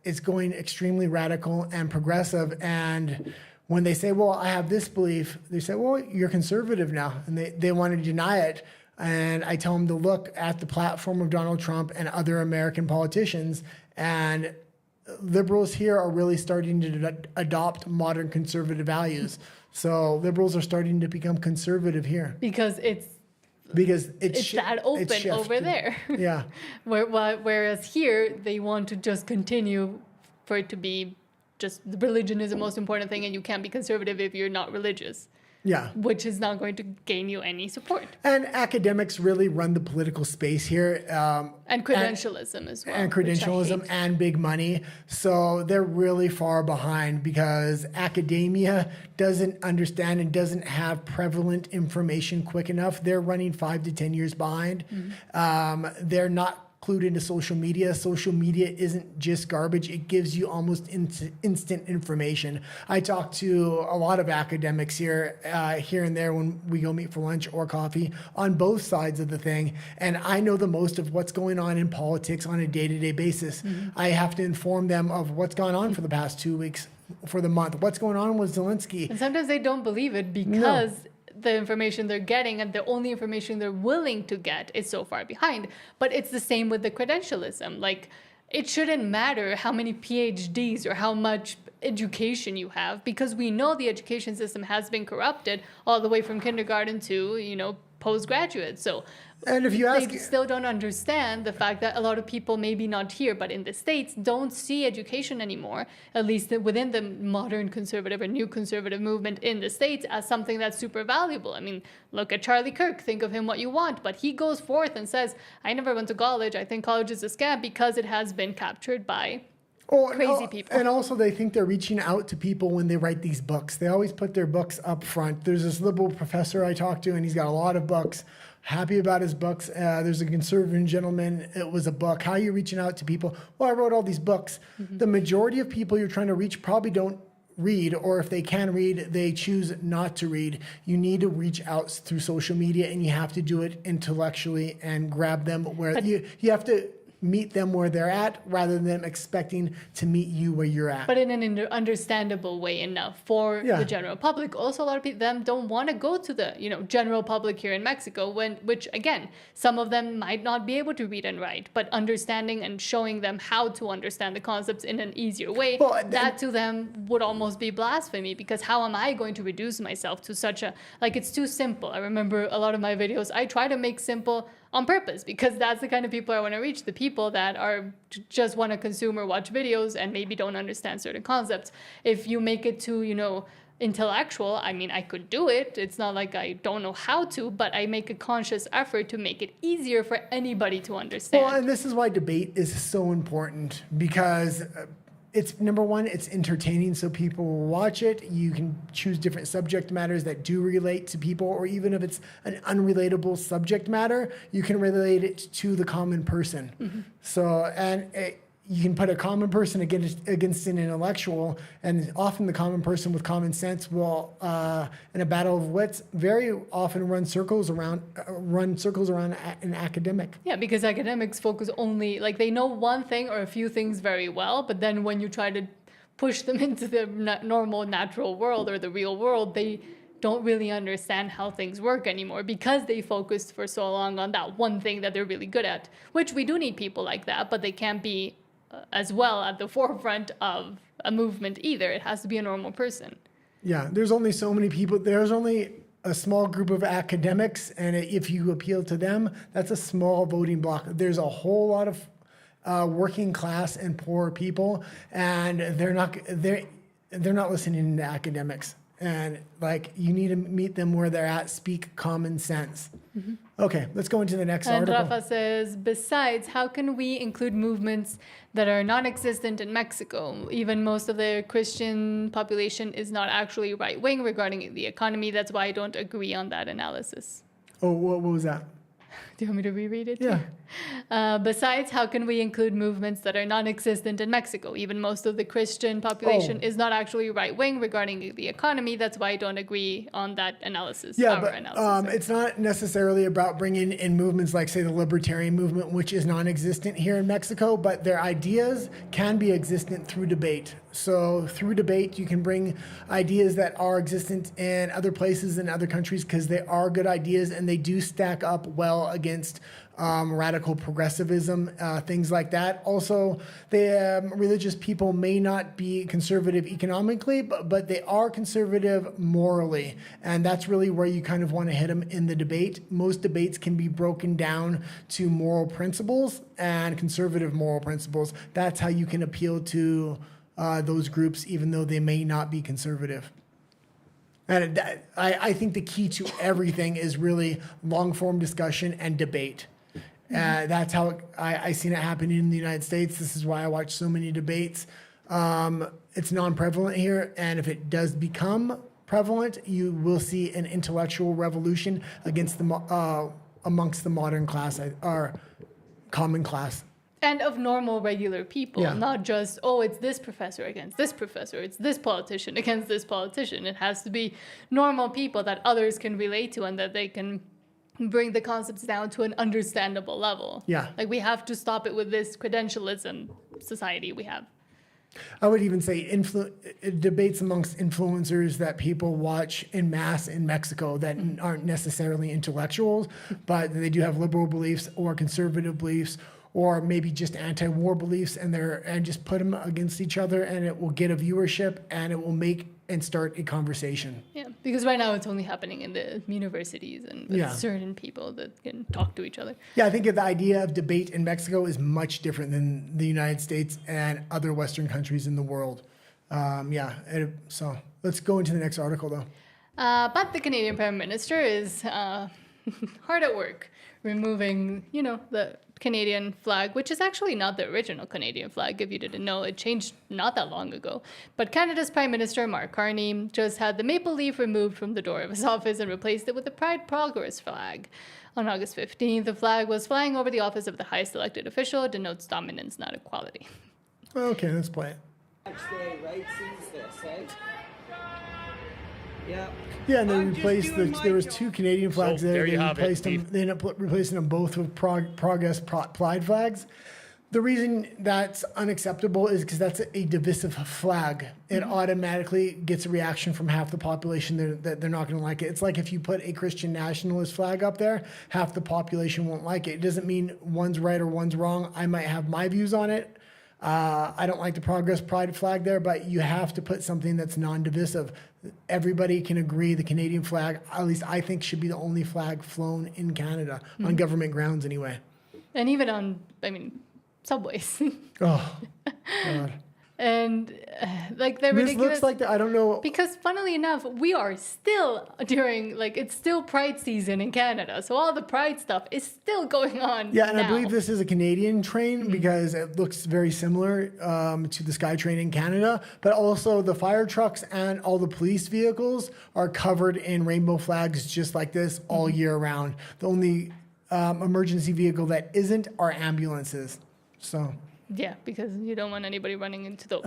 it's going extremely radical and progressive. And when they say, well, I have this belief, they say, well, you're conservative now. And they want to deny it. And I tell them to look at the platform of Donald Trump and other American politicians. And liberals here are really starting to adopt modern conservative values. So liberals are starting to become conservative here Because it's it's that open shifted. over there. Yeah. Whereas here, they want to just continue for it to be just religion is the most important thing, and you can't be conservative if you're not religious, Yeah. which is not going to gain you any support. And academics really run the political space here. And credentialism as well. And which I credentialism hate. and big money. So they're really far behind because academia doesn't understand and doesn't have prevalent information quick enough. They're running 5 to 10 years behind. They're not clued into social media. Social media isn't just garbage. It gives you almost instant information. I talk to a lot of academics here and there when we go meet for lunch or coffee on both sides of the thing. And I know the most of what's going on in politics on a day-to-day basis. I have to inform them of what's gone on for the past 2 weeks, for the month, what's going on with Zelensky. And sometimes they don't believe it because the information they're getting and the only information they're willing to get is so far behind. But it's the same with the credentialism. Like, it shouldn't matter how many PhDs or how much education you have, because we know the education system has been corrupted all the way from kindergarten to, postgraduate. So And if you ask, they still don't understand the fact that a lot of people, maybe not here, but in the States, don't see education anymore, at least within the modern conservative or new conservative movement in the States, as something that's super valuable. I mean, look at Charlie Kirk, think of him what you want, but he goes forth and says, I never went to college. I think college is a scam because it has been captured by crazy people. And also they think they're reaching out to people when they write these books. They always put their books up front. There's this liberal professor I talked to, and he's got a lot of books. Happy about his books. There's a conservative gentleman. It was a book. How are you reaching out to people? Well, I wrote all these books. The majority of people you're trying to reach probably don't read, or if they can read, they choose not to read. You need to reach out through social media, and you have to do it intellectually and grab them where you have to meet them where they're at rather than them expecting to meet you where you're at. But in an understandable way enough for Yeah. the general public. Also, a lot of people them don't want to go to the general public here in Mexico, which again, some of them might not be able to read and write, but understanding and showing them how to understand the concepts in an easier way, Well, that to them would almost be blasphemy, because how am I going to reduce myself to such a, it's too simple. I remember a lot of my videos, I try to make simple on purpose, because that's the kind of people I want to reach, the people that are just want to consume or watch videos and maybe don't understand certain concepts. If you make it too, intellectual, I mean, I could do it. It's not like I don't know how to, but I make a conscious effort to make it easier for anybody to understand. Well, and this is why debate is so important, because it's number one, it's entertaining, so people will watch it. You can choose different subject matters that do relate to people, or even if it's an unrelatable subject matter, you can relate it to the common person. So, you can put a common person against an intellectual, and often the common person with common sense will, in a battle of wits, very often run circles around an academic. Yeah, because academics focus only, they know one thing or a few things very well, but then when you try to push them into the normal, natural world or the real world, they don't really understand how things work anymore because they focused for so long on that one thing that they're really good at, which we do need people like that, but they can't be as well at the forefront of a movement either. It has to be a normal person. Yeah, there's only so many people. There's only a small group of academics, and if you appeal to them, that's a small voting block. There's a whole lot of working class and poor people, and they're not listening to academics. And like, you need to meet them where they're at, speak common sense. Mm-hmm. Okay, let's go into the next and article. Rafa says, besides, how can we include movements that are non-existent in Mexico? Even most of the Christian population is not actually right-wing regarding the economy. That's why I don't agree on that analysis. Oh, what was that? Do you want me to reread it? Yeah. Besides, how can we include movements that are non-existent in Mexico? Even most of the Christian population is not actually right-wing regarding the economy. That's why I don't agree on that analysis. Yeah, but it's not necessarily about bringing in movements like, say, the libertarian movement, which is non-existent here in Mexico, but their ideas can be existent through debate. So through debate, you can bring ideas that are existent in other places in other countries because they are good ideas and they do stack up well against radical progressivism, things like that. Also, the religious people may not be conservative economically, but they are conservative morally. And that's really where you kind of want to hit them in the debate. Most debates can be broken down to moral principles and conservative moral principles. That's how you can appeal to those groups, even though they may not be conservative. And I think the key to everything is really long-form discussion and debate. That's how I seen it happen in the United States. This is why I watch so many debates. It's non-prevalent here, and if it does become prevalent, you will see an intellectual revolution against amongst the modern class or common class. And of normal, regular people, Yeah. not just, oh, it's this professor against this professor, it's this politician against this politician. It has to be normal people that others can relate to and that they can bring the concepts down to an understandable level. Yeah. Like, we have to stop it with this credentialism society we have. I would even say debates amongst influencers that people watch en masse in Mexico that aren't necessarily intellectuals, but they do have liberal beliefs or conservative beliefs, or maybe just anti-war beliefs, and just put them against each other, and it will get a viewership, and it will make and start a conversation. Yeah, because right now it's only happening in the universities and with certain people that can talk to each other. Yeah, I think the idea of debate in Mexico is much different than the United States and other Western countries in the world. So let's go into the next article, though. But the Canadian Prime Minister is hard at work removing, the Canadian flag, which is actually not the original Canadian flag, if you didn't know. It changed not that long ago. But Canada's Prime Minister, Mark Carney, just had the maple leaf removed from the door of his office and replaced it with the Pride Progress flag. On August 15th, the flag was flying over the office of the highest elected official. It denotes dominance, not equality. Okay, let's play it. Day, right? Sees this, eh? Yeah. Yeah, and they replaced there was two Canadian flags So, there. there They you have it, replaced them. Steve. They ended up replacing them both with Progress Pride flags. The reason that's unacceptable is because that's a divisive flag. It automatically gets a reaction from half the population that they're not going to like it. It's like if you put a Christian nationalist flag up there, half the population won't like it. It doesn't mean one's right or one's wrong. I might have my views on it. I don't like the Progress Pride flag there, but you have to put something that's non-divisive. Everybody can agree the Canadian flag, at least I think, should be the only flag flown in Canada, on government grounds anyway. And even on, subways. Oh, God. And they're This ridiculous. looks like I don't know. Because funnily enough, we are still it's still Pride season in Canada. So all the Pride stuff is still going on. Yeah, and now. I believe this is a Canadian train because it looks very similar to the SkyTrain in Canada. But also the fire trucks and all the police vehicles are covered in rainbow flags just like this all year round. The only emergency vehicle that isn't are ambulances. So... Yeah, because you don't want anybody running into those.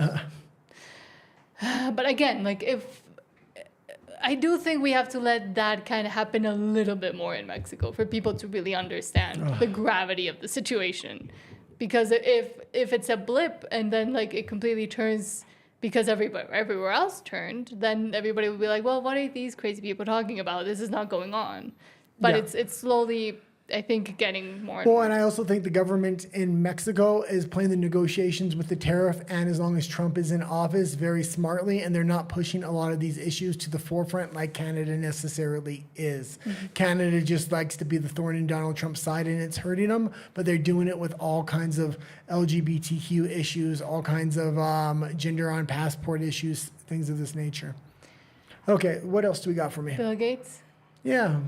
But again, if I do think we have to let that kind of happen a little bit more in Mexico for people to really understand the gravity of the situation. Because if it's a blip and then it completely turns because everywhere else turned, then everybody would be like, well, what are these crazy people talking about? This is not going on. But Yeah. it's slowly, I think, getting more and Well, more. and I also think the government in Mexico is playing the negotiations with the tariff, and as long as Trump is in office, very smartly, and they're not pushing a lot of these issues to the forefront like Canada necessarily is. Canada just likes to be the thorn in Donald Trump's side, and it's hurting them, but they're doing it with all kinds of LGBTQ issues, all kinds of gender on passport issues, things of this nature. Okay, what else do we got for me? Bill Gates. Yeah,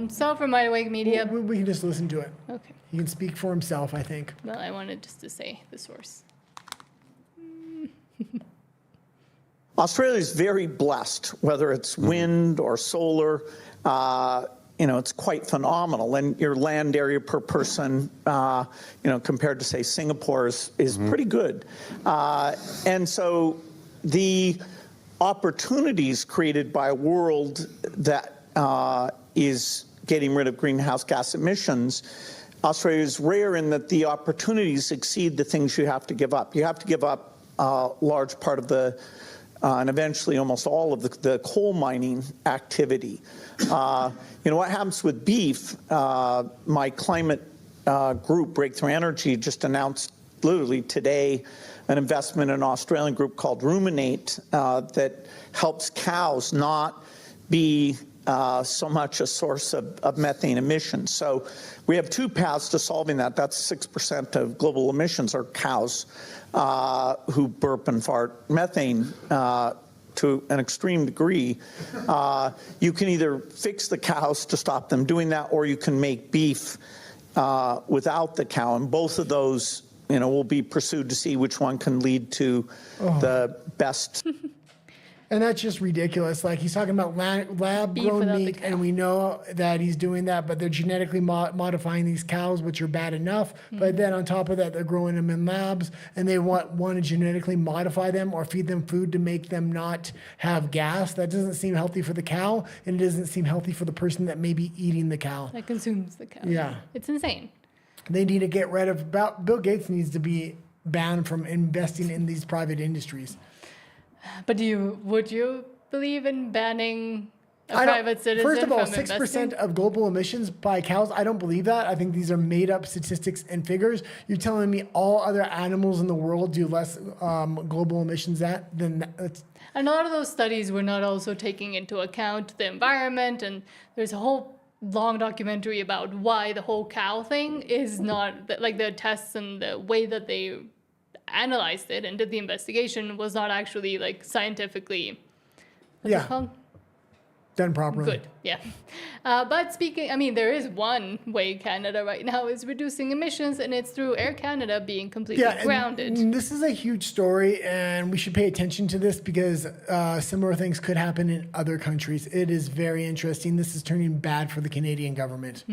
So from Wide Awake Media. we can just listen to it. Okay. He can speak for himself, I think. Well, I wanted just to say the source. Australia is very blessed, whether it's wind or solar. It's quite phenomenal. And your land area per person, compared to, say, Singapore is pretty good. And so the opportunities created by a world that is getting rid of greenhouse gas emissions, Australia is rare in that the opportunities exceed the things you have to give up. You have to give up a large part of and eventually almost all of the coal mining activity. What happens with beef, my climate group, Breakthrough Energy, just announced literally today an investment in an Australian group called Ruminate that helps cows not be so much a source of methane emissions. So we have two paths to solving that. That's 6% of global emissions are cows who burp and fart methane to an extreme degree. You can either fix the cows to stop them doing that, or you can make beef without the cow. And both of those, will be pursued to see which one can lead to the best. And that's just ridiculous. Like, he's talking about lab Beef grown without the meat, cow. and we know that he's doing that, but they're genetically modifying these cows, which are bad enough. But then on top of that, they're growing them in labs, and they want to genetically modify them or feed them food to make them not have gas. That doesn't seem healthy for the cow, and it doesn't seem healthy for the person that may be eating the cow. That consumes the cow. Yeah. It's insane. They need to get rid of, Bill Gates needs to be banned from investing in these private industries. But would you believe in banning a I don't- private citizen First of all, from 6% investing? of global emissions by cows. I don't believe that. I think these are made up statistics and figures. You're telling me all other animals in the world do less global emissions than that? And a lot of those studies were not also taking into account the environment, and there's a whole long documentary about why the whole cow thing is not, like the tests and the way that they analyzed it and did the investigation was not actually like scientifically Yeah, done properly. good. Yeah. But speaking, there is one way Canada right now is reducing emissions, and it's through Air Canada being completely Yeah, grounded. and this is a huge story, and we should pay attention to this because similar things could happen in other countries. It is very interesting. This is turning bad for the Canadian government.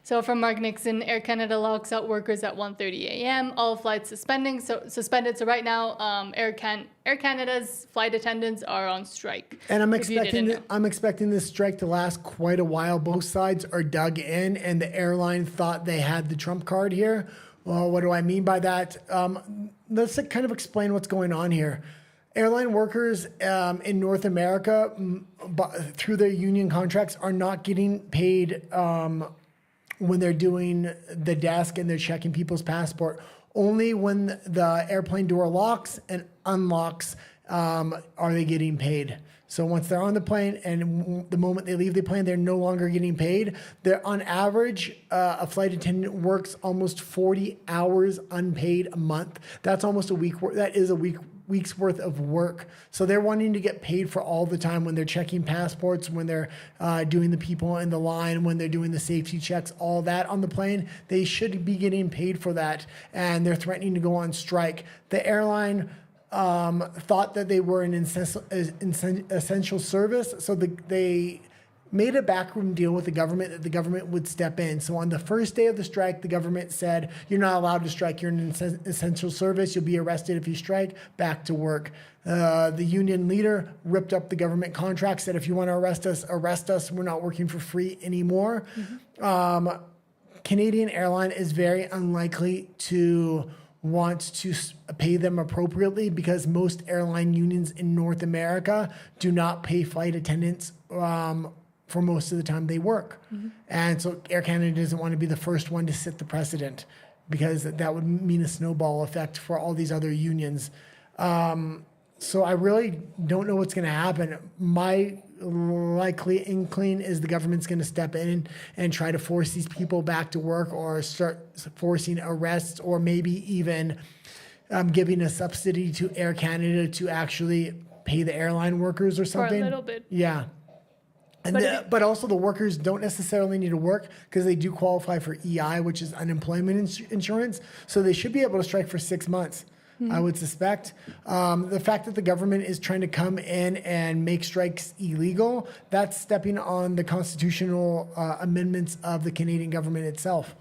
So from Mark Nixon, Air Canada locks out workers at 1:30 a.m. All flights suspended. So right now, Air Canada's flight attendants are on strike. And I'm if you didn't know. expecting this strike to last quite a while. Both sides are dug in, and the airline thought they had the trump card here. Well, what do I mean by that? Let's kind of explain what's going on here. Airline workers in North America, through their union contracts, are not getting paid when they're doing the desk and they're checking people's passport. Only when the airplane door locks and unlocks are they getting paid. So once they're on the plane and the moment they leave the plane, they're no longer getting paid. They're on average, a flight attendant works almost 40 hours unpaid a month. That's almost a week. That is a week's worth of work. So they're wanting to get paid for all the time when they're checking passports, when they're doing the people in the line, when they're doing the safety checks, all that on the plane. They should be getting paid for that. And they're threatening to go on strike. The airline thought that they were an essential service. So they made a backroom deal with the government that the government would step in. So on the first day of the strike, the government said, you're not allowed to strike. You're an essential service. You'll be arrested if you strike. Back to work. The union leader ripped up the government contract, said, if you want to arrest us. We're not working for free anymore. Canadian Airline is very unlikely to wants to pay them appropriately because most airline unions in North America do not pay flight attendants for most of the time they work. And so Air Canada doesn't want to be the first one to set the precedent because that would mean a snowball effect for all these other unions. So I really don't know what's going to happen. My likely inkling is the government's going to step in and try to force these people back to work or start forcing arrests or maybe even giving a subsidy to Air Canada to actually pay the airline workers or something. For a little bit. Yeah. And but also the workers don't necessarily need to work because they do qualify for EI, which is unemployment insurance. So they should be able to strike for 6 months. I would suspect. The fact that the government is trying to come in and make strikes illegal, that's stepping on the constitutional amendments of the Canadian government itself.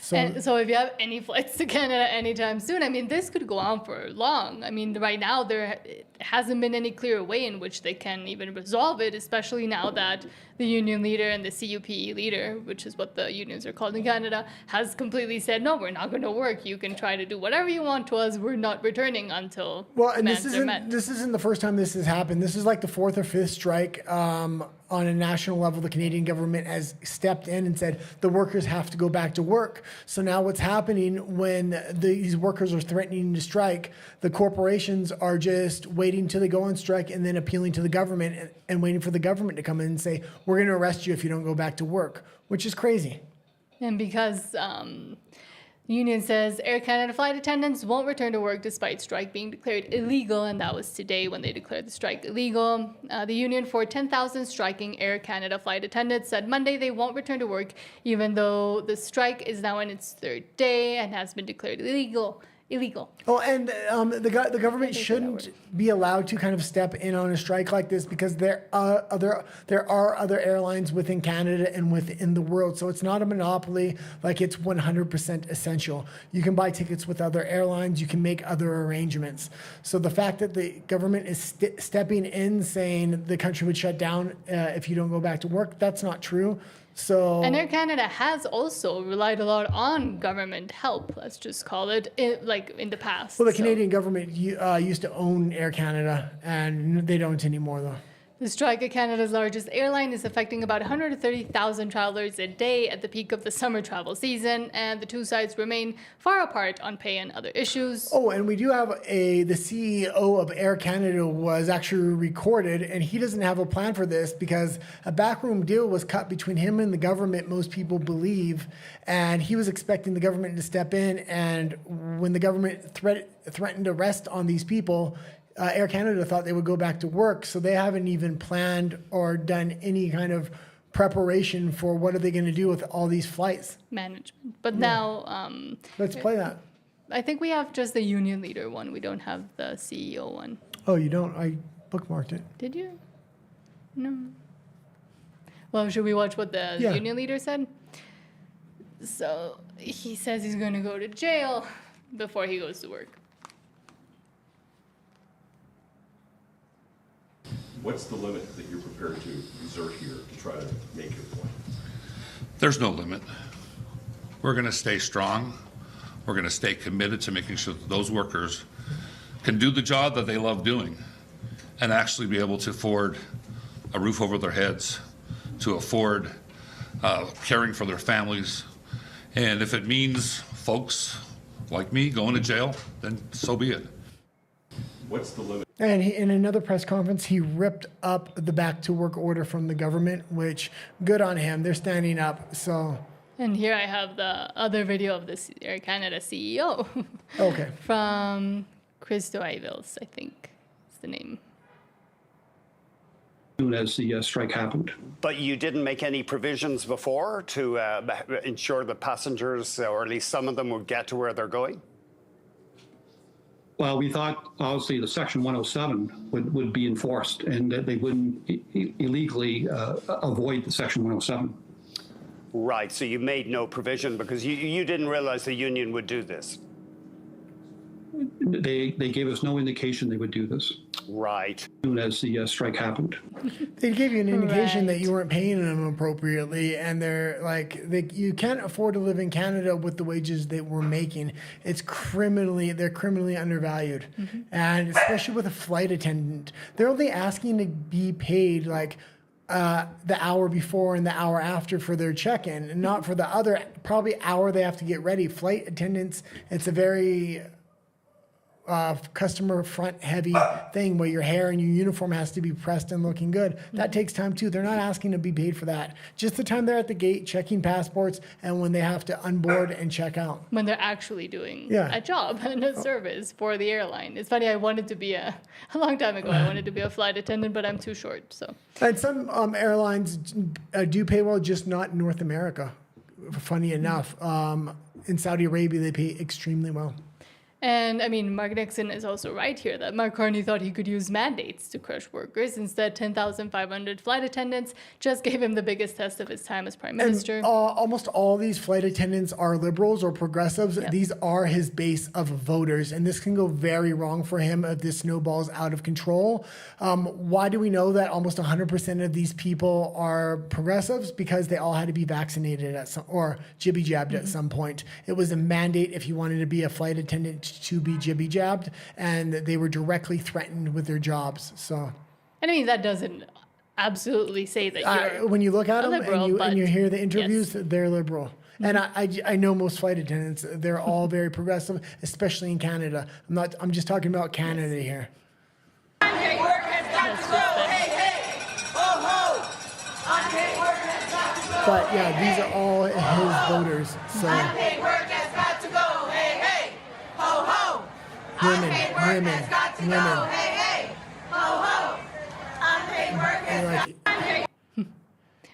So, And so if you have any flights to Canada anytime soon, I mean, this could go on for long. I mean, right now, there hasn't been any clear way in which they can even resolve it, especially now that the union leader and the CUPE leader, which is what the unions are called in Canada, has completely said, no, we're not going to work. You can try to do whatever you want to us. We're not returning until well, and demands are met. this isn't the first time this has happened. This is like the fourth or fifth strike on a national level. The Canadian government has stepped in and said the workers have to go back to work. So now what's happening when these workers are threatening to strike, the corporations are just waiting till they go on strike and then appealing to the government and waiting for the government to come in and say, we're going to arrest you if you don't go back to work, which is crazy. And because the union says Air Canada flight attendants won't return to work despite strike being declared illegal, and that was today when they declared the strike illegal. The union for 10,000 striking Air Canada flight attendants said Monday they won't return to work even though the strike is now in its third day and has been declared illegal. Oh, and the government shouldn't be allowed to kind of step in on a strike like this because there are other airlines within Canada and within the world. So it's not a monopoly like it's 100% essential. You can buy tickets with other airlines. You can make other arrangements. So the fact that the government is stepping in saying the country would shut down if you don't go back to work, that's not true. So, And Air Canada has also relied a lot on government help, let's just call it, in the past. well, the So Canadian government used to own Air Canada, and they don't anymore, though. the strike at Canada's largest airline is affecting about 130,000 travelers a day at the peak of the summer travel season, and the two sides remain far apart on pay and other issues. Oh, and we do have the CEO of Air Canada was actually recorded, and he doesn't have a plan for this because a backroom deal was cut between him and the government, most people believe, and he was expecting the government to step in, and when the government threatened arrest on these people, Air Canada thought they would go back to work, so they haven't even planned or done any kind of preparation for what are they going to do with all these flights. Management. But now, Let's play that. I think we have just the union leader one. We don't have the CEO one. Oh, you don't? I bookmarked it. Did you? No. Well, should we watch what the Yeah. union leader said? So he says he's going to go to jail before he goes to work. What's the limit that you're prepared to exert here to try to make your point? There's no limit. We're going to stay strong. We're going to stay committed to making sure that those workers can do the job that they love doing and actually be able to afford a roof over their heads, to afford caring for their families. And if it means folks like me going to jail, then so be it. What's the limit? And in another press conference, he ripped up the back to work order from the government, which good on him. They're standing up. So, And here I have the other video of the Air Canada CEO okay. from Christo Ivils, I think is the name. Soon as the strike happened. But you didn't make any provisions before to ensure that passengers, or at least some of them, would get to where they're going? Well, we thought obviously the Section 107 would be enforced and that they wouldn't illegally avoid the Section 107. Right, so you made no provision because you didn't realize the union would do this. They gave us no indication they would do this. Right. soon as the strike happened. They gave you an indication that Right. you weren't paying them appropriately, and they're like, you can't afford to live in Canada with the wages they were making. They're criminally undervalued, and especially with a flight attendant, they're only asking to be paid like the hour before and the hour after for their check-in, and not for the other probably hour they have to get ready. Flight attendants, it's a very customer front heavy thing where your hair and your uniform has to be pressed and looking good. That takes time too. They're not asking to be paid for that. Just the time they're at the gate checking passports and when they have to unboard and check out. When they're actually doing Yeah. a job and a service for the airline. It's funny, I wanted to be a long time ago, I wanted to be a flight attendant, but I'm too short, so. And some airlines do pay well, just not in North America. Funny enough, in Saudi Arabia, they pay extremely well. And I mean, Mark Nixon is also right here that Mark Carney thought he could use mandates to crush workers. Instead, 10,500 flight attendants just gave him the biggest test of his time as prime minister. And, almost all these flight attendants are liberals or progressives. Yep. These are his base of voters, and this can go very wrong for him if this snowballs out of control. Why do we know that almost 100% of these people are progressives? Because they all had to be vaccinated or jibby jabbed at some point. It was a mandate if you wanted to be a flight attendant to be jibby jabbed, and they were directly threatened with their jobs. So. And I mean, that doesn't absolutely say that you're When you look at a them liberal, and you hear the yes. interviews, they're liberal. And I know most flight attendants, they're all very progressive, especially in Canada. I'm just talking about Canada here. Unpaid work has got to go. Hey, hey, ho, ho. Unpaid work has got to go. But yeah, these are all his voters. So Unpaid work has got to go. Hey, hey, ho, ho. Women, Unpaid work women, has got to go. women. Hey, hey, ho, ho. Unpaid work has got to go.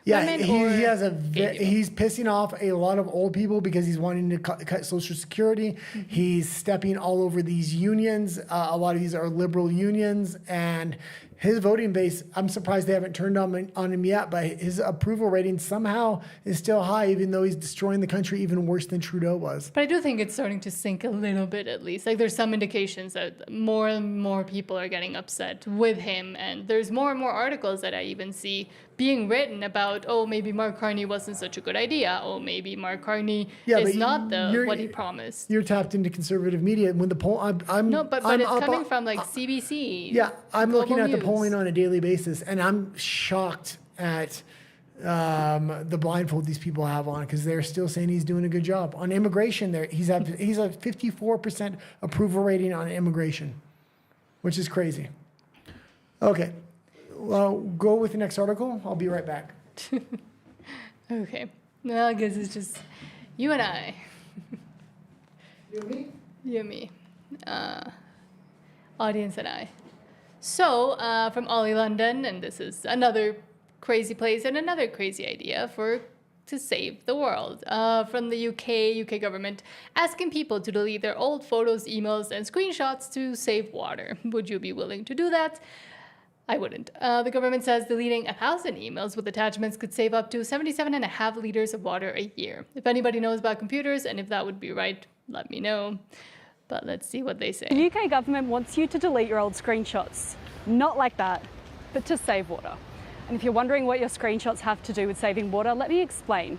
yeah, Women he or has baby he's pissing off a lot of old people because he's wanting to cut Social Security. He's stepping all over these unions. A lot of these are liberal unions, and his voting base, I'm surprised they haven't turned on him yet, but his approval rating somehow is still high, even though he's destroying the country even worse than Trudeau was. But I do think it's starting to sink a little bit, at least. Like, there's some indications that more and more people are getting upset with him. And there's more and more articles that I even see being written about, oh, maybe Mark Carney wasn't such a good idea. Oh, maybe Mark Carney is but not you're- what he promised. You're tapped into conservative media. When the poll, I'm No, but I'm it's up coming on- from like CBC. Yeah, I'm looking Global at the News. polling on a daily basis, and I'm shocked at the blindfold these people have on because they're still saying he's doing a good job on immigration. There, he's a 54% approval rating on immigration, which is crazy. Okay, well, go with the next article. I'll be right back. Okay. Well, I guess it's just you and I. You and me. Audience and I. So, from Ollie London, and this is another crazy place and another crazy idea to save the world. From the UK government asking people to delete their old photos, emails, and screenshots to save water. Would you be willing to do that? I wouldn't. The government says deleting 1,000 emails with attachments could save up to 77.5 liters of water a year. If anybody knows about computers and if that would be right, let me know. But let's see what they say. The UK government wants you to delete your old screenshots. Not like that, but to save water. And if you're wondering what your screenshots have to do with saving water, let me explain.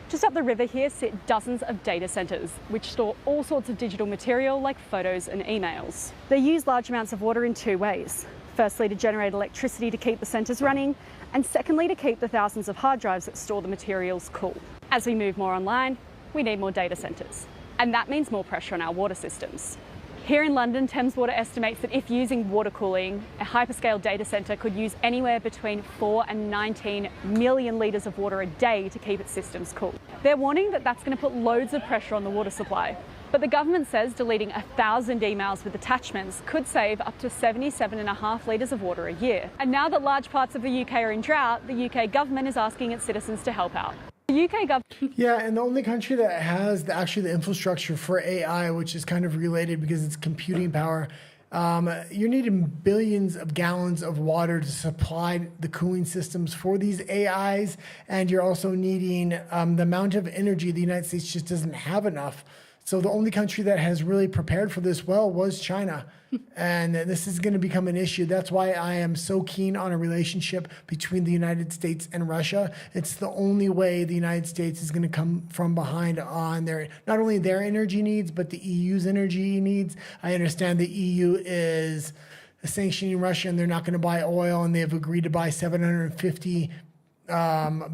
Just up the river here sit dozens of data centres, which store all sorts of digital material like photos and emails. They use large amounts of water in two ways. Firstly, to generate electricity to keep the centres running, and secondly, to keep the thousands of hard drives that store the materials cool. As we move more online, we need more data centres. And that means more pressure on our water systems. Here in London, Thames Water estimates that if using water cooling, a hyperscale data centre could use anywhere between 4 and 19 million litres of water a day to keep its systems cool. They're warning that that's going to put loads of pressure on the water supply. But the government says deleting 1,000 emails with attachments could save up to 77.5 litres of water a year. And now that large parts of the UK are in drought, the UK government is asking its citizens to help out. The UK government... Yeah, and the only country that has the infrastructure for AI, which is kind of related because it's computing power, you're needing billions of gallons of water to supply the cooling systems for these AIs, and you're also needing the amount of energy the United States just doesn't have enough So the only country that has really prepared for this well was China. And this is going to become an issue. That's why I am so keen on a relationship between the United States and Russia. It's the only way the United States is going to come from behind on their, not only their energy needs, but the EU's energy needs. I understand the EU is sanctioning Russia and they're not going to buy oil, and they have agreed to buy $750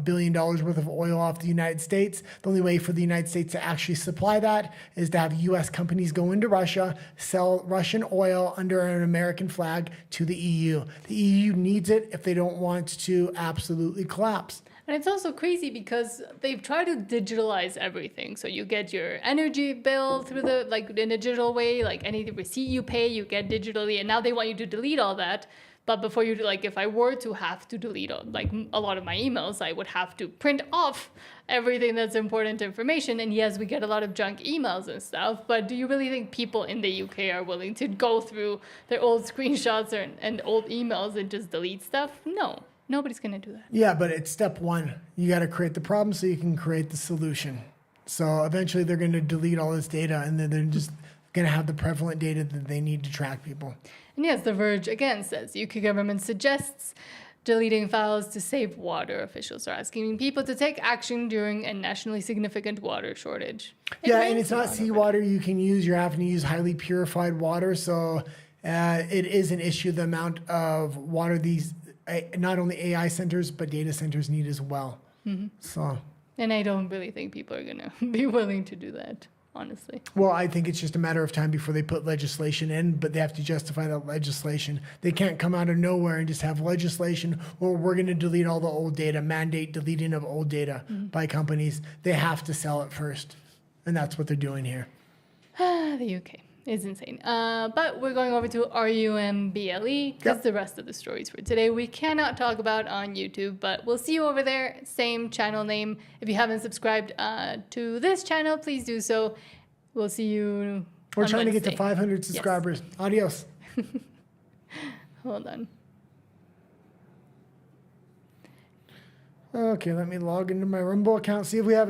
billion worth of oil off the United States. The only way for the United States to actually supply that is to have U.S. companies go into Russia, sell Russian oil under an American flag to the EU. The EU needs it if they don't want to absolutely collapse. And it's also crazy because they've tried to digitalize everything. So you get your energy bill through the, like, in a digital way, like any receipt you pay, you get digitally. And now they want you to delete all that. But before you, like, if I were to have to delete, like, a lot of my emails, I would have to print off everything that's important information. And yes, we get a lot of junk emails and stuff. But do you really think people in the UK are willing to go through their old screenshots and old emails and just delete stuff? No, nobody's going to do that. Yeah, but it's step one. You got to create the problem so you can create the solution. So eventually they're going to delete all this data, and then they're just going to have the prevalent data that they need to track people. And yes, The Verge again says UK government suggests deleting files to save water. Officials are asking people to take action during a nationally significant water shortage. Yeah, and it's not seawater you can use. You're having to use highly purified water. So it is an issue, the amount of water these, not only AI centers, but data centers need as well. Mm-hmm. So. And I don't really think people are going to be willing to do that, honestly. Well, I think it's just a matter of time before they put legislation in, but they have to justify that legislation. They can't come out of nowhere and just have legislation, or we're going to delete all the old data, mandate deleting of old data by companies. They have to sell it first. And that's what they're doing here. The UK is insane. But we're going over to RUMBLE because the rest of the stories for today we cannot talk about on YouTube, but we'll see you over there. Same channel name. If you haven't subscribed to this channel, please do so. We'll see you We're on trying Wednesday. to get to 500 subscribers. Yes. Adios. Hold on. Okay, let me log into my Rumble account, see if we have